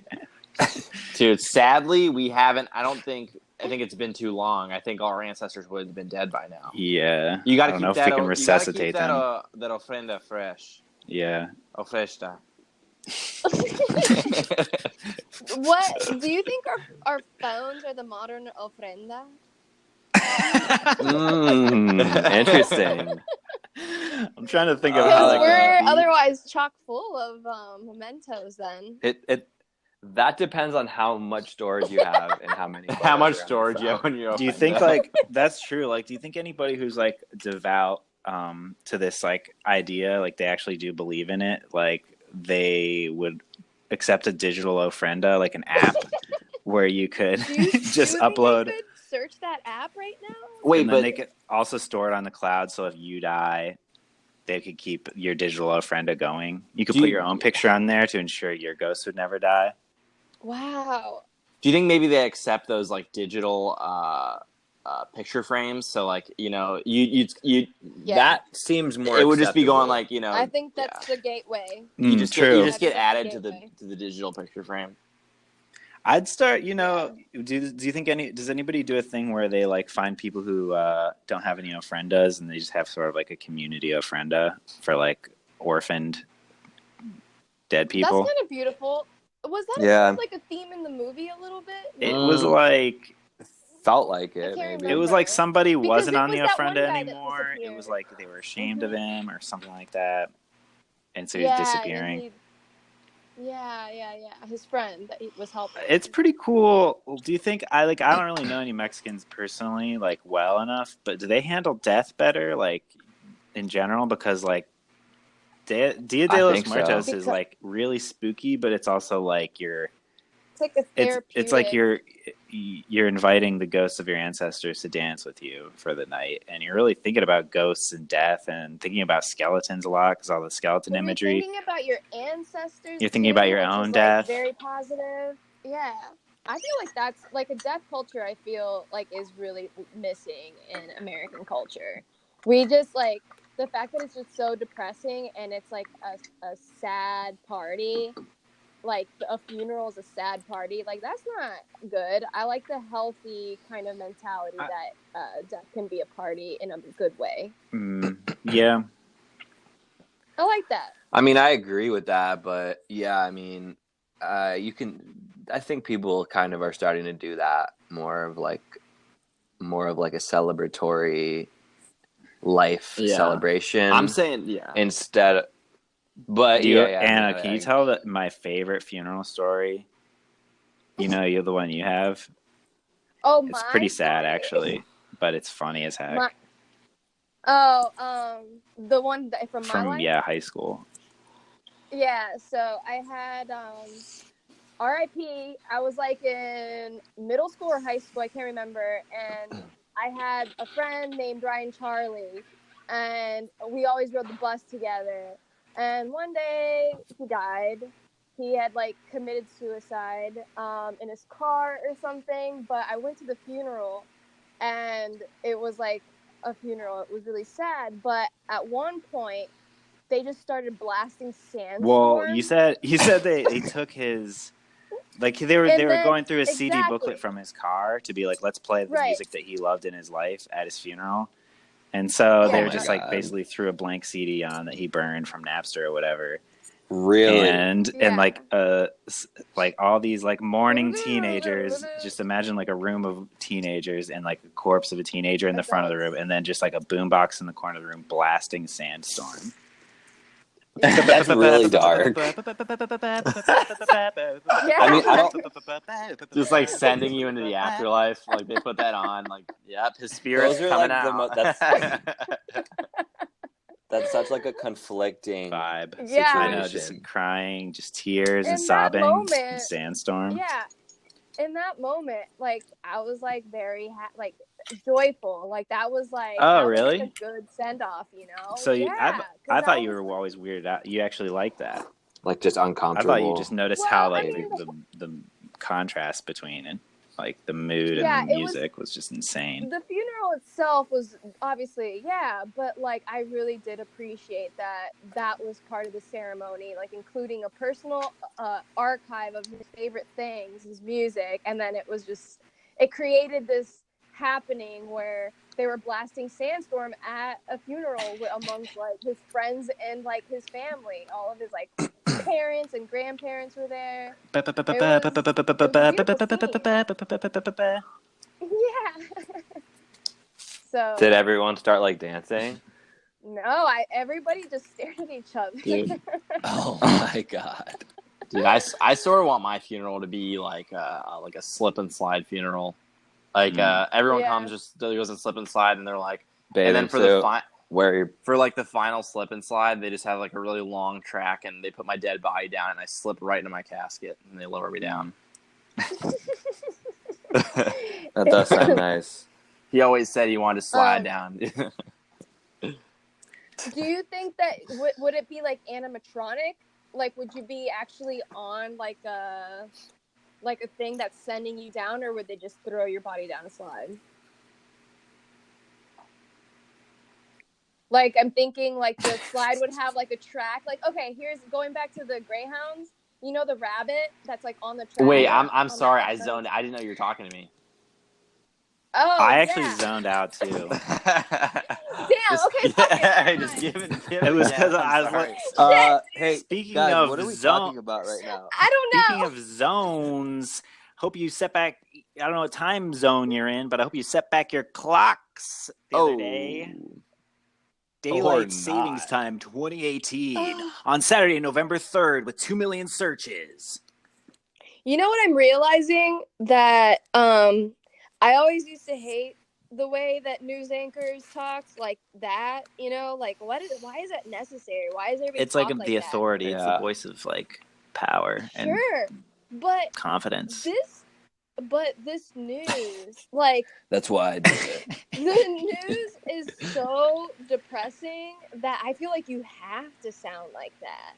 Dude, sadly, we haven't. I think it's been too long. I think our ancestors would have been dead by now. Yeah. You got to I don't keep know if that. we can resuscitate you gotta keep them. that ofrenda fresh. Yeah. Ofrenda. What do you think our phones are the modern ofrenda? Interesting. I'm trying to think of how Because that we're could be. otherwise chock full of mementos then. That depends on how much storage you have and how many. How much photos are on storage the you have phone. on your? Do you think like that's true? Like, do you think anybody who's like devout to this like idea, like they actually do believe in it, like they would accept a digital ofrenda, like an app where you could just upload? Think they could search that app right now? Wait, and then but they could also store it on the cloud. So if you die, they could keep your digital ofrenda going. You could put your own picture on there to ensure your ghost would never die. Wow. do you think maybe they accept those like digital picture frames? So like you Yeah. That seems more. it would just be acceptable. going like I think that's the gateway. you just true. you just get That's added the to gateway. the digital picture frame. I'd start, do you think does anybody do a thing where they like find people who don't have any ofrendas and they just have sort of like a community ofrenda for like orphaned dead people? That's kind of beautiful. Was that Yeah. kind of like a theme in the movie a little bit? It was like Felt like can't it. Maybe. remember. it was like somebody Because wasn't it on was the that one ofrenda guy that anymore. It disappeared. was like they were ashamed of him or something like that, and so he Yeah, was and disappearing. Yeah. His friend that he was helping. It's pretty cool. Do you think I don't really know any Mexicans personally like well enough, but do they handle death better like in general? Because like Dia de los think so. Muertos is Because- like really spooky, but it's also like It's like a therapeutic. it's like you're inviting the ghosts of your ancestors to dance with you for the night, and you're really thinking about ghosts and death and thinking about skeletons a lot because all the skeleton You're imagery. thinking about your ancestors. You're thinking too, about your which own is, death. Like, very positive. Yeah. I feel like that's like a death culture. I feel like is really missing in American culture. We just like the fact that it's just so depressing and it's like a sad party. Like a funeral is a sad party. Like that's not good. I like the healthy kind of mentality that death can be a party in a good way. Yeah. I like that. I mean, I agree with that, but yeah, I mean, you can. I think people kind of are starting to do that more of like a celebratory life celebration. I'm saying instead. But Anna, can you tell that my favorite funeral story? You're the one you have. Oh, It's pretty sad, story? actually, but it's funny as heck. The one that from my life? High school. Yeah, so I had RIP. I was like in middle school or high school, I can't remember, and I had a friend named Ryan Charlie, and we always rode the bus together. And one day he died. He had like committed suicide in his car or something. But I went to the funeral, and it was like a funeral. It was really sad. But at one point, they just started blasting Sandstorm. Well, you said they took his. Like they were going through a CD booklet from his car to be like, let's play the music that he loved in his life at his funeral. And so they were just like basically threw a blank CD on that he burned from Napster or whatever. Really? And like all these like mourning teenagers. Just imagine like a room of teenagers and like a corpse of a teenager in the front of the room, and then just like a boombox in the corner of the room blasting Sandstorm. That's really dark. Yeah. I mean, I don't just like sending you into the afterlife. Like they put that on. Like, yep, his spirit's Those are coming like out. That's such like a conflicting vibe. Yeah. I know, just crying, just tears and In that sobbing. moment, Sandstorm. Yeah. In that moment, like I was like very like joyful. Like that was like Oh, that really? was, like, a good send off, you know? So I thought you was, were always weirded out. You actually liked that. like just uncomfortable. I thought you just noticed Well, how I like mean, the contrast between it, like the mood Yeah, and the it music was just insane. the funeral itself was obviously, but like I really did appreciate that was part of the ceremony, like including a personal archive of his favorite things, his music, and then it created this happening where they were blasting Sandstorm at a funeral amongst like his friends and like his family. All of his like parents and grandparents were there. Yeah. So Did everyone start like dancing? no, everybody just stared at each other. Dude. Oh my god. Dude, I sort of want my funeral to be like a slip and slide funeral. Like everyone comes, just goes and slip and slide, and they're like, and then for for like the final slip and slide, they just have like a really long track, and they put my dead body down, and I slip right into my casket, and they lower me down. That does sound nice. He always said he wanted to slide down. Do you think that would it be like animatronic? Like, would you be actually on like a thing that's sending you down, or would they just throw your body down a slide? Like, I'm thinking like the slide would have like a track. Like, okay, here's going back to the Greyhounds. You know the rabbit that's like on the track. Wait, I'm sorry, I zoned. I didn't know you were talking to me. Oh, I actually zoned out too. Damn. Just give it. It was because I was like, hey, speaking guys, of what are we zone- talking about right now? I don't know. Speaking of zones, hope you set back. I don't know what time zone you're in, but I hope you set back your clocks the other day. Daylight Savings Time 2018 on Saturday, November 3rd with 2 million searches. You know what I'm realizing? That I always used to hate the way that news anchors talked like that, you know, like why is that necessary? Why is everybody It's like talk the that? authority. It's the voice of like power and but confidence. This news, like That's why I did it. the news is so depressing that I feel like you have to sound like that.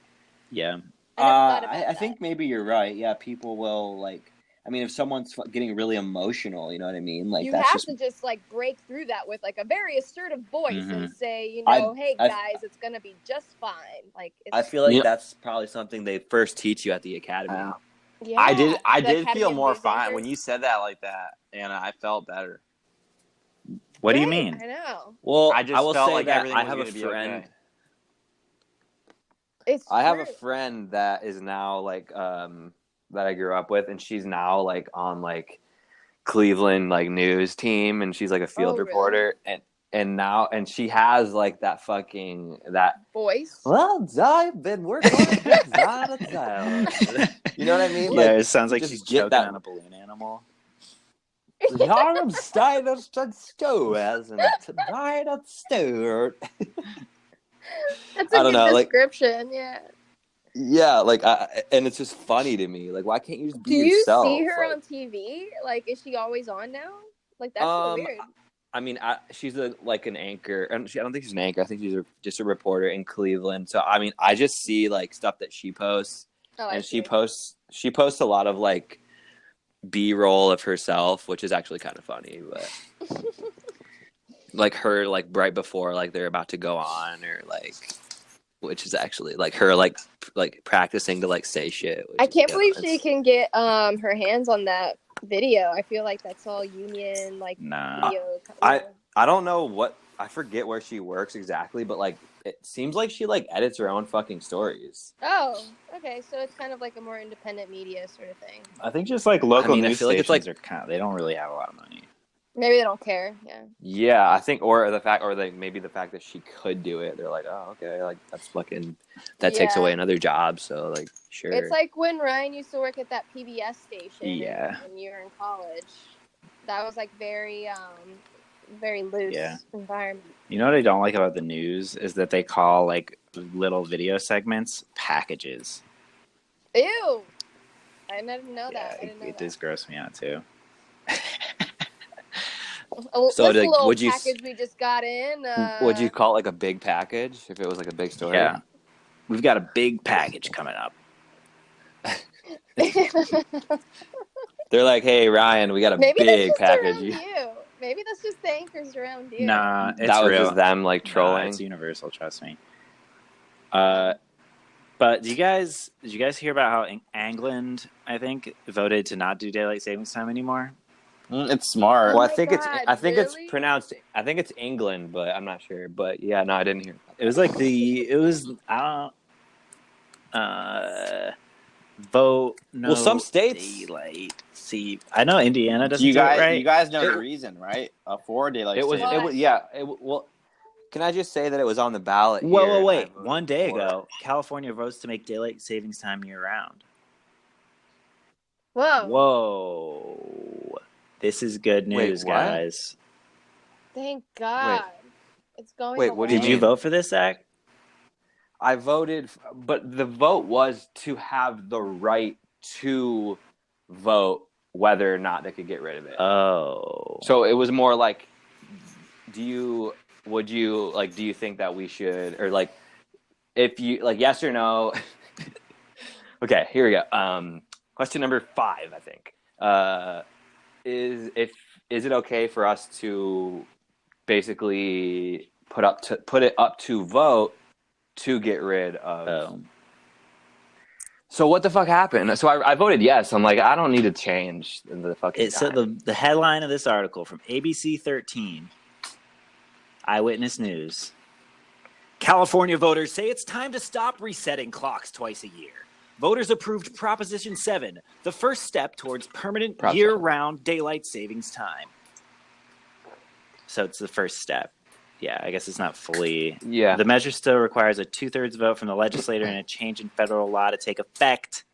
Yeah. I think maybe you're right. Yeah, people will like. I mean, if someone's getting really emotional, you know what I mean? Like you that's have to just like break through that with like a very assertive voice and say, you know, hey guys, it's gonna be just fine. Like I feel like that's probably something they first teach you at the academy. Yeah, I did feel more fine when you said that like that, and I felt better. What do you mean? I know. Well, I just will felt say like that everything I was have a gonna be friend. okay. I have a friend that is now like that I grew up with, and she's now like on like Cleveland like news team, and she's like a field reporter, and she has like that voice. Well, I've been working on it. You know what I mean? Yeah, it sounds like she's choking on a balloon animal. Harlem Steiners and Stowers and tonight at Stewart. That's a good description, Yeah, like, and it's just funny to me. Like, why can't you just be yourself? Do you see her on TV? Like, is she always on now? Like, that's so weird. I mean, she's like an anchor. I don't think she's an anchor. I think she's just a reporter in Cleveland. So, I mean, I just see like stuff that she posts, and she posts a lot of like B-roll of herself, which is actually kind of funny, but like her like right before like they're about to go on, or like. Which is actually like her like practicing to like say shit. I can't believe she can get her hands on that video. I feel like that's all union like video. I don't know what I forget where she works exactly, but like it seems like she like edits her own fucking stories. Oh, okay. So it's kind of like a more independent media sort of thing. I think just like local I news feel like it's stations like are kind of, they don't really have a lot of money. Maybe they don't care. Yeah. Yeah, I think, or like maybe the fact that she could do it. They're like, oh, okay, like that's fucking that takes Yeah. away another job. So like, sure. It's like when Ryan used to work at that PBS station. Yeah. When you were in college, that was like very loose environment. You know what I don't like about the news is that they call like little video segments packages. Ew! I didn't know that. I didn't know It that. does gross me out too. So, this like, little would you package we just got in. Would you call it like a big package if it was like a big story? Yeah, we've got a big package coming up. They're like, hey Ryan, we got a Maybe big that's just package. around you. Maybe that's just the anchors around you. Nah, it's that was real. just them like trolling. Nah, it's universal. Trust me. But did you guys hear about how England, I think, voted to not do daylight savings time anymore? It's smart. Well, Oh I think my God, it's really? pronounced. I think it's England, but I'm not sure. But yeah, no, I didn't hear. It was like vote no. Well, some states daylight. See, I know Indiana doesn't you do guys, it right. you guys know the reason, right? For daylight It was. savings. It was. Yeah. Well, can I just say that it was on the ballot? Whoa, here, and wait! I voted 1 day for it. ago, California votes to make daylight savings time year round. Whoa. Whoa! This is good news, what? guys. Thank God. It's going Wait, what do away. Did you vote for this, Zach? I voted, but the vote was to have the right to vote whether or not they could get rid of it. Oh. So it was more like, do you think that we should, or like, if you like, yes or no? Okay, here we go. Question number 5, I think, is it okay for us to basically put it up to vote to get rid of? So what the fuck happened? So I voted yes. I'm like, I don't need to change the fucking So the headline of this article from ABC 13, Eyewitness News. California voters say it's time to stop resetting clocks twice a year. Voters approved Proposition 7, the first step towards permanent year-round daylight savings time. So it's the first step. Yeah, I guess it's not fully. Yeah. The measure still requires a 2/3 vote from the legislature and a change in federal law to take effect.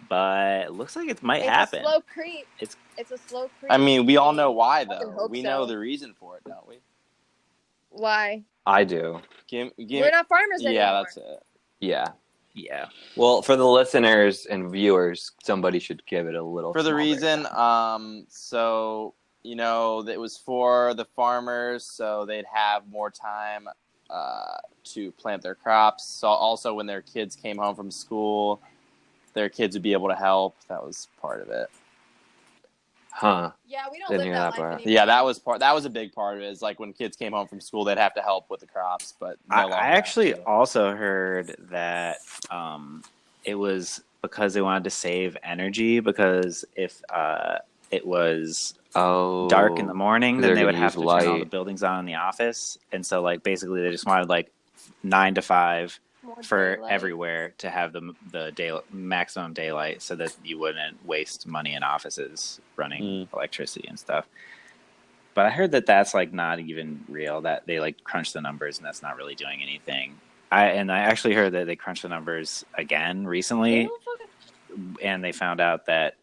But it looks like it might happen. It's a slow creep. It's a slow creep. I mean, we all know why, fucking though. hope We so. know the reason for it, don't we? Why? I do. We're not farmers anymore. Yeah, that's it. Yeah. Yeah. Well, for the listeners and viewers, somebody should give it a little. For the small reason, breakdown. so it was for the farmers, so they'd have more time to plant their crops. So also, when their kids came home from school, their kids would be able to help. That was part of it. Huh. Yeah, we don't Didn't live hear that that life part. anymore. Yeah, that was a big part of it. Is like when kids came home from school, they'd have to help with the crops, but no longer I have actually to. also heard that it was because they wanted to save energy, because if it was dark in the morning, then they would have to turn all the buildings on in the office. And so like basically they just wanted like 9 to 5 More for daylight. everywhere to have the maximum daylight, so that you wouldn't waste money in offices running electricity and stuff. But I heard that that's like not even real, that they like crunch the numbers and that's not really doing anything. I actually heard that they crunched the numbers again recently, and they found out that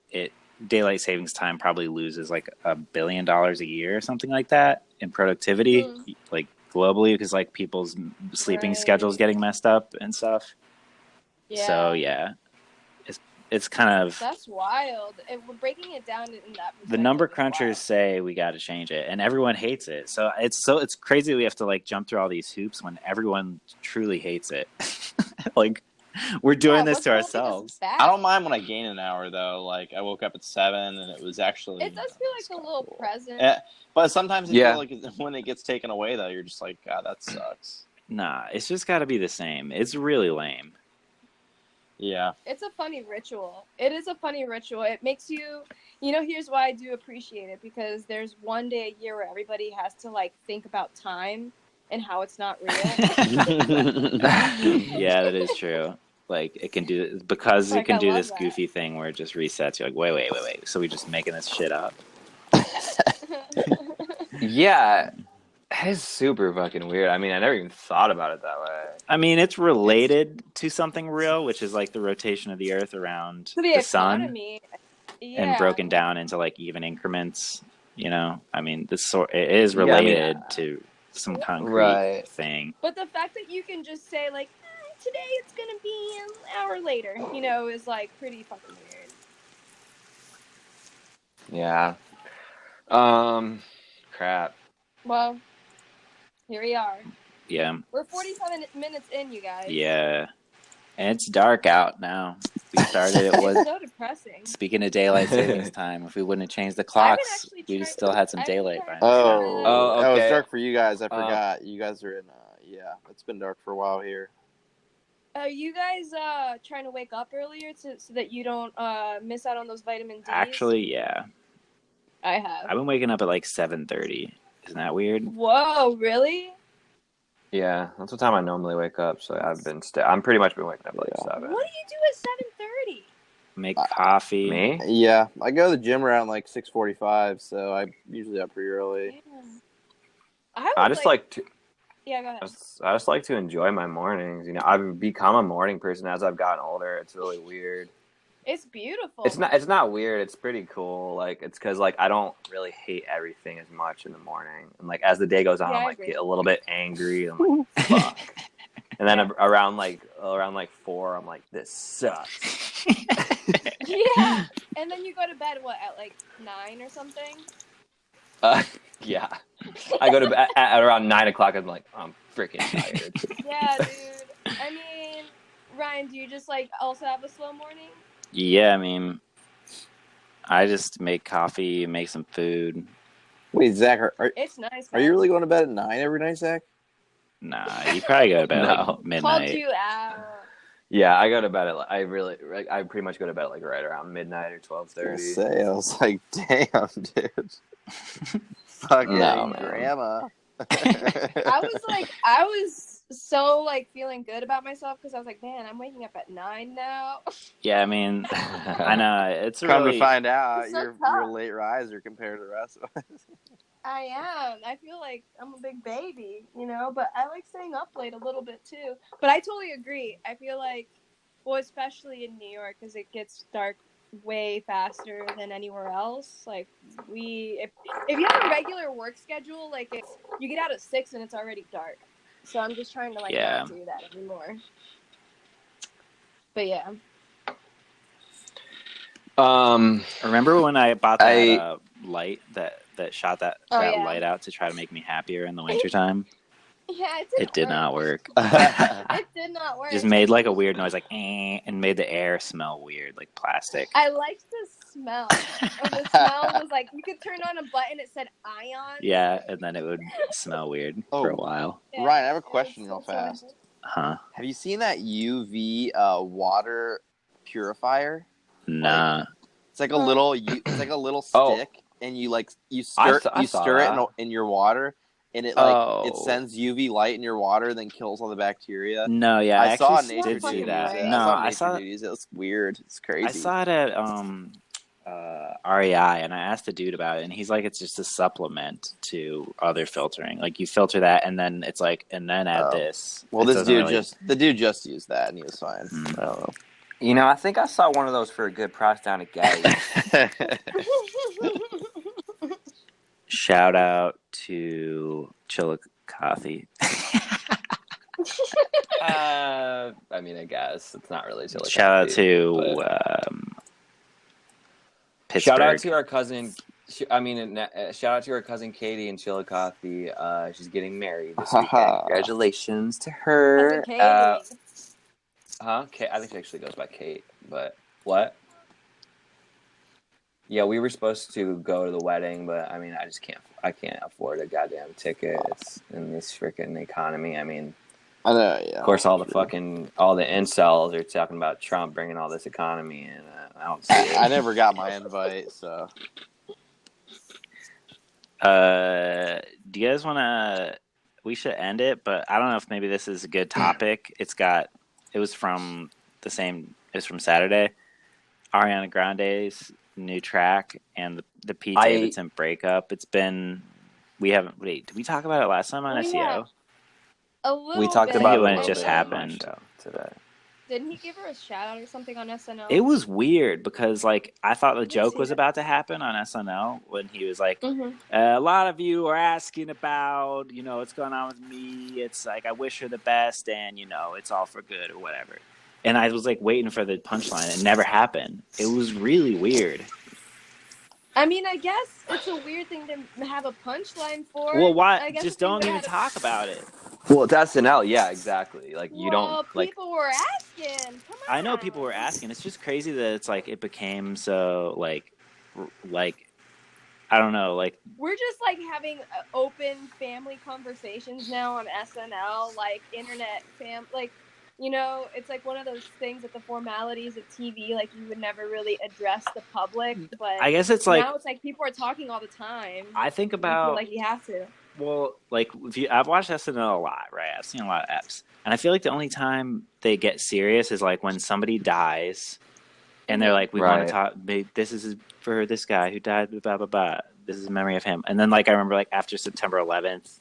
daylight savings time probably loses like $1 billion a year or something like that in productivity, like globally, because like people's sleeping schedules getting messed up and stuff. Yeah. So yeah, it's kind of, That's wild. And we're breaking it down in that. the number perspective crunchers is say we got to change it, and everyone hates it. So it's crazy we have to like jump through all these hoops when everyone truly hates it. Like we're doing this to ourselves. I don't mind when I gain an hour though. Like I woke up at 7 and it was actually. It does feel like a little present. But sometimes you feel like when it gets taken away though, you're just like, God, that sucks. Nah, it's just got to be the same. It's really lame. Yeah. It's a funny ritual. It is a funny ritual. It makes you You know, here's why I do appreciate it, because there's one day a year where everybody has to like think about time and how it's not real. Yeah, that is true. Like it can do because Like, it can I do love this that. goofy thing where it just resets. You're like, wait. So we just making this shit up. Yeah, it's super fucking weird. I mean, I never even thought about it that way. I mean, it's related to something real, which is like the rotation of the Earth around To the the sun, economy, and broken down into like even increments. You know, I mean, it is Yeah, I mean, related to some concrete right. thing. But the fact that you can just say like, today it's gonna be an hour later, you know, is like pretty fucking weird. Yeah. Crap. Well, here we are. Yeah. We're 47 minutes in, you guys. Yeah. And it's dark out now. We started it was It's so depressing. Speaking of daylight savings time, if we wouldn't have changed the clocks, we'd still had some daylight by now. Oh, okay. it's dark for you guys. I forgot. You guys are in. Yeah, it's been dark for a while here. Are you guys trying to wake up earlier so that you don't miss out on those vitamin D's? Actually, yeah. I have. I've been waking up at like 7:30. Isn't that weird? Whoa, really? Yeah, that's what time I normally wake up. So I'm pretty much been waking up at like 7. What do you do at 7:30? Make coffee. Me? Yeah, I go to the gym around like 6:45, so I'm usually up pretty early. Yeah. I just like to. Yeah, go ahead. I just like to enjoy my mornings. You know, I've become a morning person as I've gotten older. It's really weird. It's beautiful. It's not weird. It's pretty cool. Like it's because like I don't really hate everything as much in the morning, and like as the day goes on, Yeah, I'm I like agree. get a little bit angry. And I'm like, fuck. And then around like 4, I'm like, this sucks. Yeah, and then you go to bed at like 9 or something. Yeah, I go to bed at around 9 o'clock. I'm like, I'm freaking tired. Yeah, dude. I mean, Ryan, do you just like also have a slow morning? Yeah, I mean, I just make coffee, make some food. Wait, Zach, It's nice. Are you really going to bed at 9 every night, Zach? Nah, you probably go to bed No. like midnight. Called you out. Yeah, I go to bed at I pretty much go to bed like right around midnight or 12:30. I was like, damn, dude. Fucking grandma. I was so like feeling good about myself because I was like, man, I'm waking up at 9 now. Yeah, I mean, I know it's Come really. to find out, so you're a late riser compared to the rest of us. I am. I feel like I'm a big baby, you know, but I like staying up late a little bit too. But I totally agree. I feel like, well, especially in New York, because it gets dark way faster than anywhere else. Like if you have a regular work schedule, like you get out at 6 and it's already dark. So I'm just trying to like not do that anymore. But yeah. Remember when I bought that light that shot that light out to try to make me happier in the wintertime? Yeah, it did not work. It did not work. Just made like a weird noise, like and made the air smell weird, like plastic. I liked the smell. The smell was like you could turn on a button. It said ion. Yeah, and then it would smell weird for a while. Yeah, Ryan, I have a question real fast. Huh? Have you seen that UV water purifier? Nah. It's like a little stick, and you stir it in your water, and it sends UV light in your water, then kills all the bacteria. No, yeah, I saw actually Nature did see that. It. No, I saw it. It was weird. It's crazy. I saw it at REI, and I asked the dude about it, and he's like, it's just a supplement to other filtering. Like you filter that, and then it's like, and then add this. Well, the dude just used that, and he was fine. I don't know. You know, I think I saw one of those for a good price down at Gateway. Shout out to Chillicothe. I mean, I guess it's not really Chillicothe. Shout out to Pittsburgh. Shout out to our cousin. Shout out to our cousin Katie in Chillicothe. She's getting married this weekend. Congratulations to her. Kate, I think she actually goes by Kate, but what? Yeah, we were supposed to go to the wedding, but I mean, I can't afford a goddamn ticket in this freaking economy. I mean, I know, yeah. Of course, all the incels are talking about Trump bringing all this economy in. I don't see it. I never got my invite, so. Do you guys want to? We should end it, but I don't know if maybe this is a good topic. It was from Saturday. Ariana Grande's new track and the Pete Davidson breakup. Did we talk about it last time on SEO? Yeah. A little We talked bit. about it when a it just little bit happened on my show today. Didn't he give her a shout out or something on SNL? It was weird because like I thought the joke was about to happen on SNL when he was like, a lot of you are asking about, what's going on with me. It's like I wish her the best and it's all for good or whatever. And I was like waiting for the punchline. It never happened. It was really weird. I mean, I guess it's a weird thing to have a punchline for. Well, why? Just don't even talk about it. Well, it's SNL. Yeah, exactly. Like you don't like. People were asking. Come on. I know people were asking. It's just crazy that it's like it became so like I don't know. Like we're just like having open family conversations now on SNL, like internet like. It's like one of those things that the formalities of TV, like you would never really address the public, but I guess it's like now it's like people are talking all the time. I think about like you have to. Well, like I've watched SNL a lot, right? I've seen a lot of eps, and I feel like the only time they get serious is like when somebody dies, and they're like, "We want to talk. This is for this guy who died. Blah blah blah. This is a memory of him." And then like I remember like after September 11th.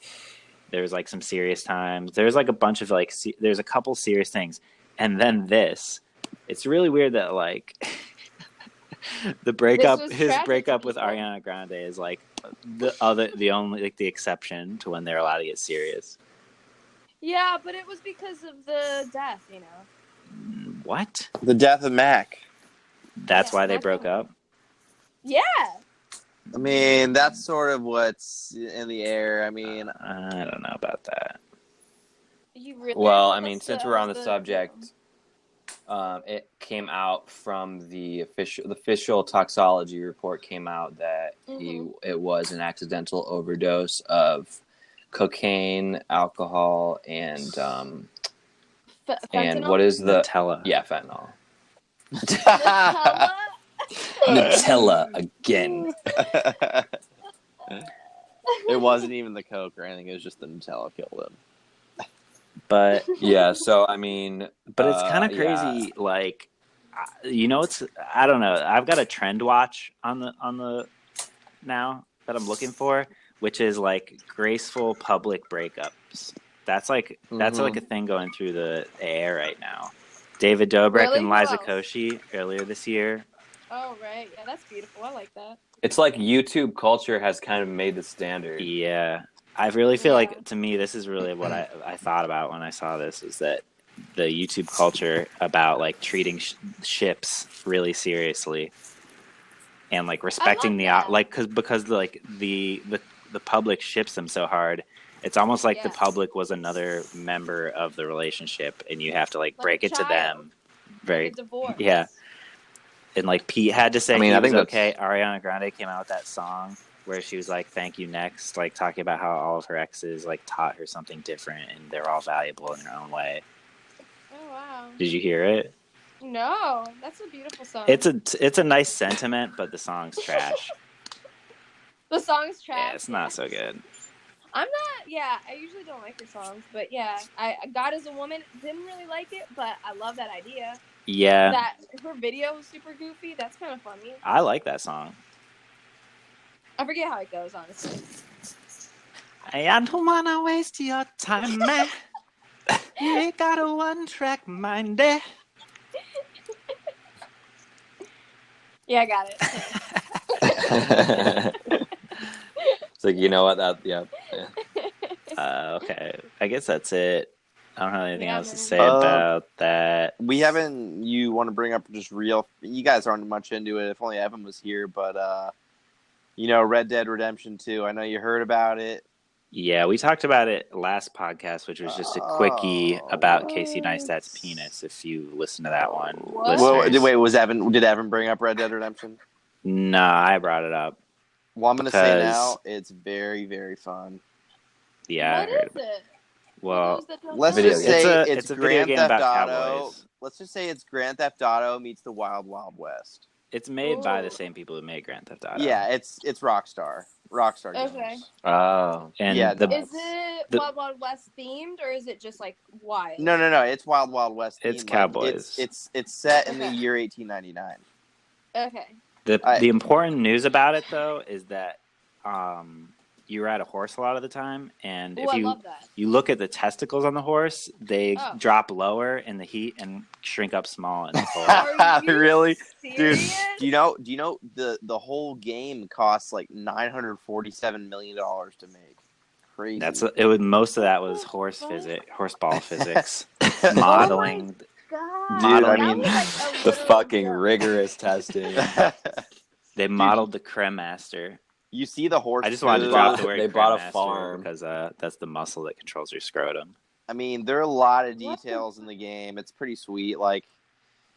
There was like some serious times. There's like a bunch of like, there's a couple serious things. And then this, it's really weird that like his breakup with Ariana Grande is like the only, like the exception to when they're allowed to get serious. Yeah, but it was because of the death, What? The death of Mac. That's why they broke up? Yeah. I mean, that's sort of what's in the air. I mean, I don't know about that. Well, I mean, since we're on the subject, it came out from the official toxicology report came out that it was an accidental overdose of cocaine, alcohol, and and what is the Nutella? Yeah, fentanyl. Nutella? Nutella again. It wasn't even the Coke or anything. It was just the Nutella killed him. But yeah, so I mean, but it's kind of crazy. Yeah. Like, it's I don't know. I've got a trend watch on the now that I'm looking for, which is like graceful public breakups. That's like a thing going through the air right now. David Dobrik and Liza Koshy earlier this year. Oh, right. Yeah, that's beautiful. I like that. It's like YouTube culture has kind of made the standard. Yeah. I really feel like, to me, this is really what I thought about when I saw this, is that the YouTube culture about, like, treating ships really seriously and, like, respecting because like, the public ships them so hard. It's almost like the public was another member of the relationship, and you have to, like break it to them. Like a divorce. Yeah. And like Pete had to say, I think okay. Ariana Grande came out with that song where she was like, "Thank you, next," like talking about how all of her exes like taught her something different, and they're all valuable in their own way. Oh wow! Did you hear it? No, that's a beautiful song. It's a nice sentiment, but the song's trash. The song's trash. Yeah, it's not so good. I'm not. Yeah, I usually don't like her songs, but yeah, God is a Woman didn't really like it, but I love that idea. Yeah. That her video was super goofy. That's kind of funny. I like that song. I forget how it goes, honestly. I don't wanna waste your time, man. You got a one-track mind, eh? Yeah, I got it. It's like, you know what? Yeah. Okay. I guess that's it. I don't have anything else to say about that. You want to bring up just real, you guys aren't much into it. If only Evan was here, but, Red Dead Redemption 2. I know you heard about it. Yeah, we talked about it last podcast, which was just a quickie about Casey Neistat's penis. If you listen to that one, did Evan bring up Red Dead Redemption? No, I brought it up. Well, I'm going to say now, it's very, very fun. Yeah, What is it? Well, For those that don't Let's know. Video just game. say it's a video Grand game Theft about Auto. cowboys. Let's just say it's Grand Theft Auto meets the Wild Wild West. It's made by the Ooh. same people who made Grand Theft Auto. Yeah, it's Rockstar Games. Okay. Oh. And Yeah, the no, Is it the- Wild Wild West themed, or is it just like wild? No, it's Wild Wild West. It's themed. cowboys. Like, it's set in the Okay. year 1899. Okay. the important news about it though is that you ride a horse a lot of the time, and Ooh, if I love that. you look at the testicles on the horse, they Oh. drop lower in the heat and shrink up small in the cold. Are you Really? serious? Dude, do you know the whole game costs like $947 million to make? Crazy. Most of that was horseball physics, Oh modeling. God. Dude, I That mean, was like a The literal fucking joke. rigorous testing. They modeled the Creme Master. You see the horse. I just wanted to food. drop the word They Creme bought a Master farm. because that's the muscle that controls your scrotum. I mean, there are a lot of What the details in the game. It's pretty sweet. Like,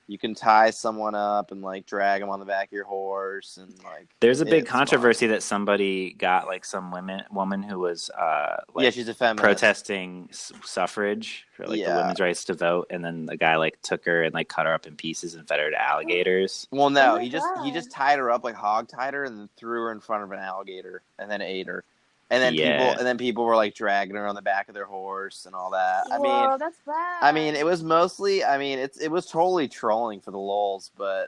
you can tie someone up and like drag them on the back of your horse, and like. There's a big it's controversy fun. that somebody got like some woman who was Yeah, she's a feminist. protesting suffrage for like the Yeah. women's rights to vote, and then the guy like took her and like cut her up in pieces and fed her to alligators. Well, no, Oh my he God. just tied her up, like hog tied her, and then threw her in front of an alligator, and then ate her. And then Yeah. people were like dragging her on the back of their horse and all that. Whoa, that's bad. I mean, it was mostly. I mean, it was totally trolling for the lulz, but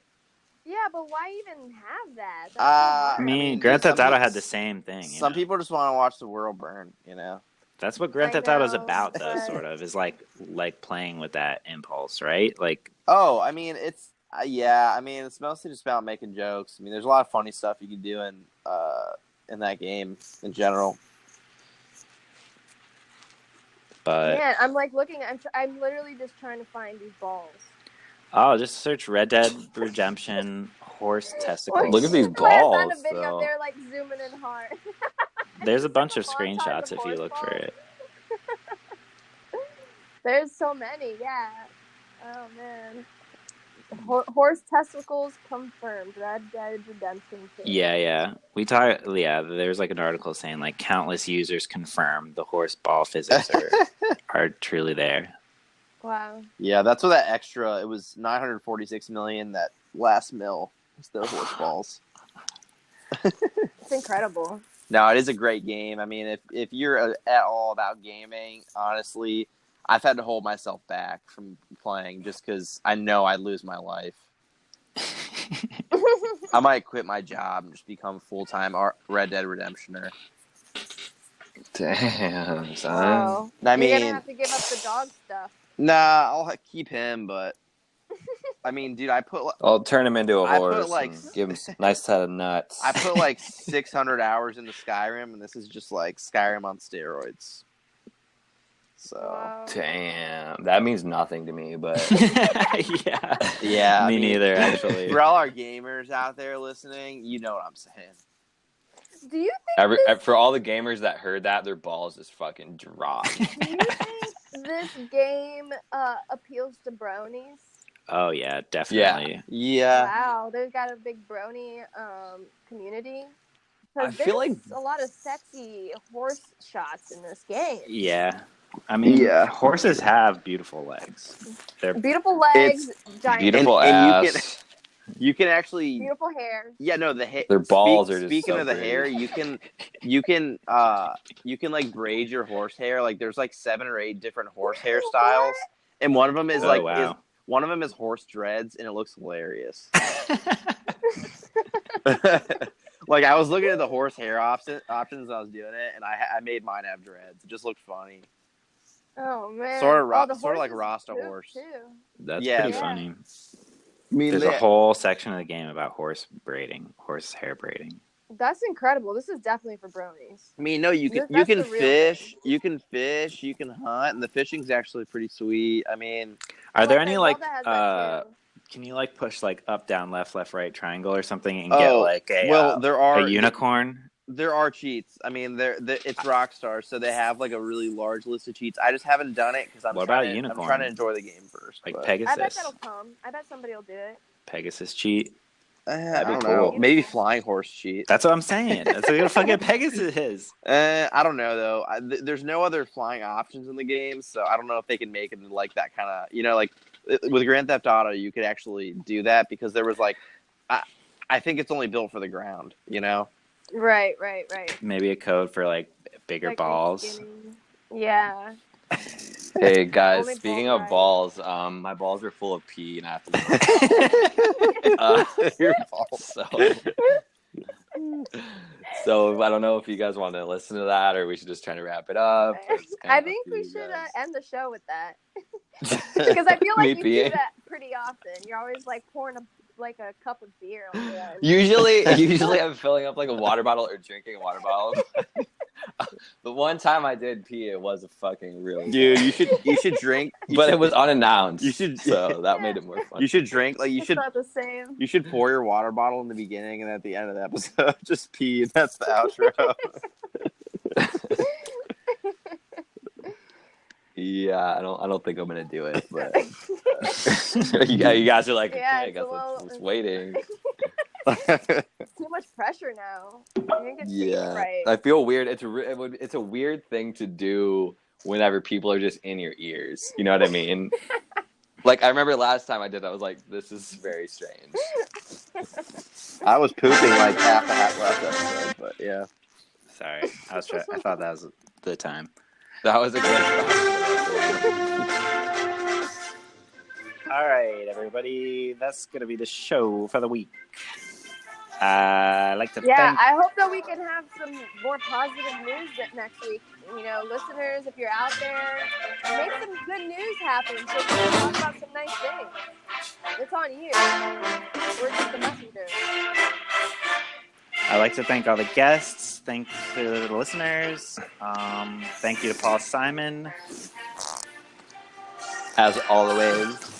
Yeah, but why even have that? That's so I I weird. mean, mean, Grand some Theft Auto people- had the same thing. some people just want to watch the world burn. You know. That's what Grand I Theft Auto is know, about, though. but- Sort of is like playing with that impulse, right? Like, Oh, I mean, it's yeah. I mean, it's mostly just about making jokes. I mean, there's a lot of funny stuff you can do in that game in general. but Man, I'm like looking. I'm literally just trying to find these balls. just search Red Dead Redemption horse testicles. Look at these I found a balls, video. though. They're like zooming in hard. There's a bunch of Montage of screenshots if you horse look for balls. it. There's so many. Yeah. Oh man. Horse testicles confirmed. Red Dead Redemption 2. Yeah. There's like an article saying like countless users confirm the horse ball physics are truly there. Wow. Yeah, that's what that extra. It was 946 million. That last mill was the horse balls. It's incredible. No, it is a great game. I mean, if you're at all about gaming, honestly, I've had to hold myself back from playing just because I know I'd lose my life. I might quit my job and just become full-time Red Dead Redemptioner. Damn, son. Wow. I You're mean, gonna have to give up the dog stuff. nah, I'll keep him, but I mean, dude, I'll turn him into a I put, horse like, and give him a nice set of nuts. I put like 600 hours into Skyrim, and this is just like Skyrim on steroids. So Wow. Damn, that means nothing to me, but Yeah. yeah, I Me mean, neither, actually. For all our gamers out there listening, you know what I'm saying. Do you think for all the gamers that heard that, their balls just fucking dropped. Do you think this game appeals to bronies? Oh yeah, definitely. Yeah. Wow, they've got a big brony community. 'Cause I feel like- there's a lot of sexy horse shots in this game. Yeah. I mean, Yeah. horses have beautiful legs. They're Beautiful legs, giant, Beautiful And ass. You can actually, beautiful hair. yeah, no, the hair. Their balls are just Speaking so of the pretty. hair, you can like braid your horse hair. Like there's like 7 or 8 different horse hairstyles, and one of them is Oh, wow. one of them is horse dreads, and it looks hilarious. Like I was looking at the horse hair options when I was doing it, and I made mine have dreads. It just looked funny. Oh man, Sort of the sort of like horses Rasta poop, horse. too. That's Yeah. pretty Yeah. funny. I mean, There's a whole section of the game about horse hair braiding. That's incredible. This is definitely for bronies. I mean, no, you can That's the real fish, thing. you can hunt, and the fishing's actually pretty sweet. I mean, Are there Well, any Zelda like has that too. can you like push like up, down, left, right triangle or something and get like there a are unicorn? There are cheats. I mean, it's Rockstar, so they have like a really large list of cheats. I just haven't done it because I'm What about a I'm unicorn? trying to enjoy the game first. Like but- I bet Pegasus. that'll come. I bet somebody will do it. Pegasus cheat. I be don't cool. know. Maybe flying horse cheat. That's what I'm saying. That's what fucking Pegasus is. I don't know though. There's no other flying options in the game, so I don't know if they can make it like that kind of, like with Grand Theft Auto, you could actually do that because there was like, I think it's only built for the ground, Right. Maybe a code for like bigger Like balls. Yeah. Hey guys, Only speaking ball of balls, my balls are full of pee and I have to. Your balls. So I don't know if you guys want to listen to that or we should just try to wrap it up. I think we should end the show with that because I feel like you do that pretty often. You're always like pouring a cup of beer on the end. Usually I'm filling up like a water bottle or drinking a water bottle. The one time I did pee, it was a fucking really Dude, you should drink, but it was unannounced. So that made it more fun. You should drink It's not the same. You should pour your water bottle in the beginning and at the end of the episode just pee. And that's the outro. Yeah, I don't think I'm gonna do it, but you guys are like, okay, I guess I'm just waiting. Too much pressure now. Right. I feel weird. It's a weird thing to do whenever people are just in your ears. You know what I mean? Like I remember last time I did that, I was like, this is very strange. I was pooping like half last episode, but yeah. Sorry, I thought that was the time. That was a good All right, everybody. That's going to be the show for the week. I'd like to thank... I hope that we can have some more positive news next week. Listeners, if you're out there, make some good news happen so we can talk about some nice things. It's on you. We're just the messengers. I'd like to thank all the guests. Thanks to the listeners. Thank you to Paul Simon. As always.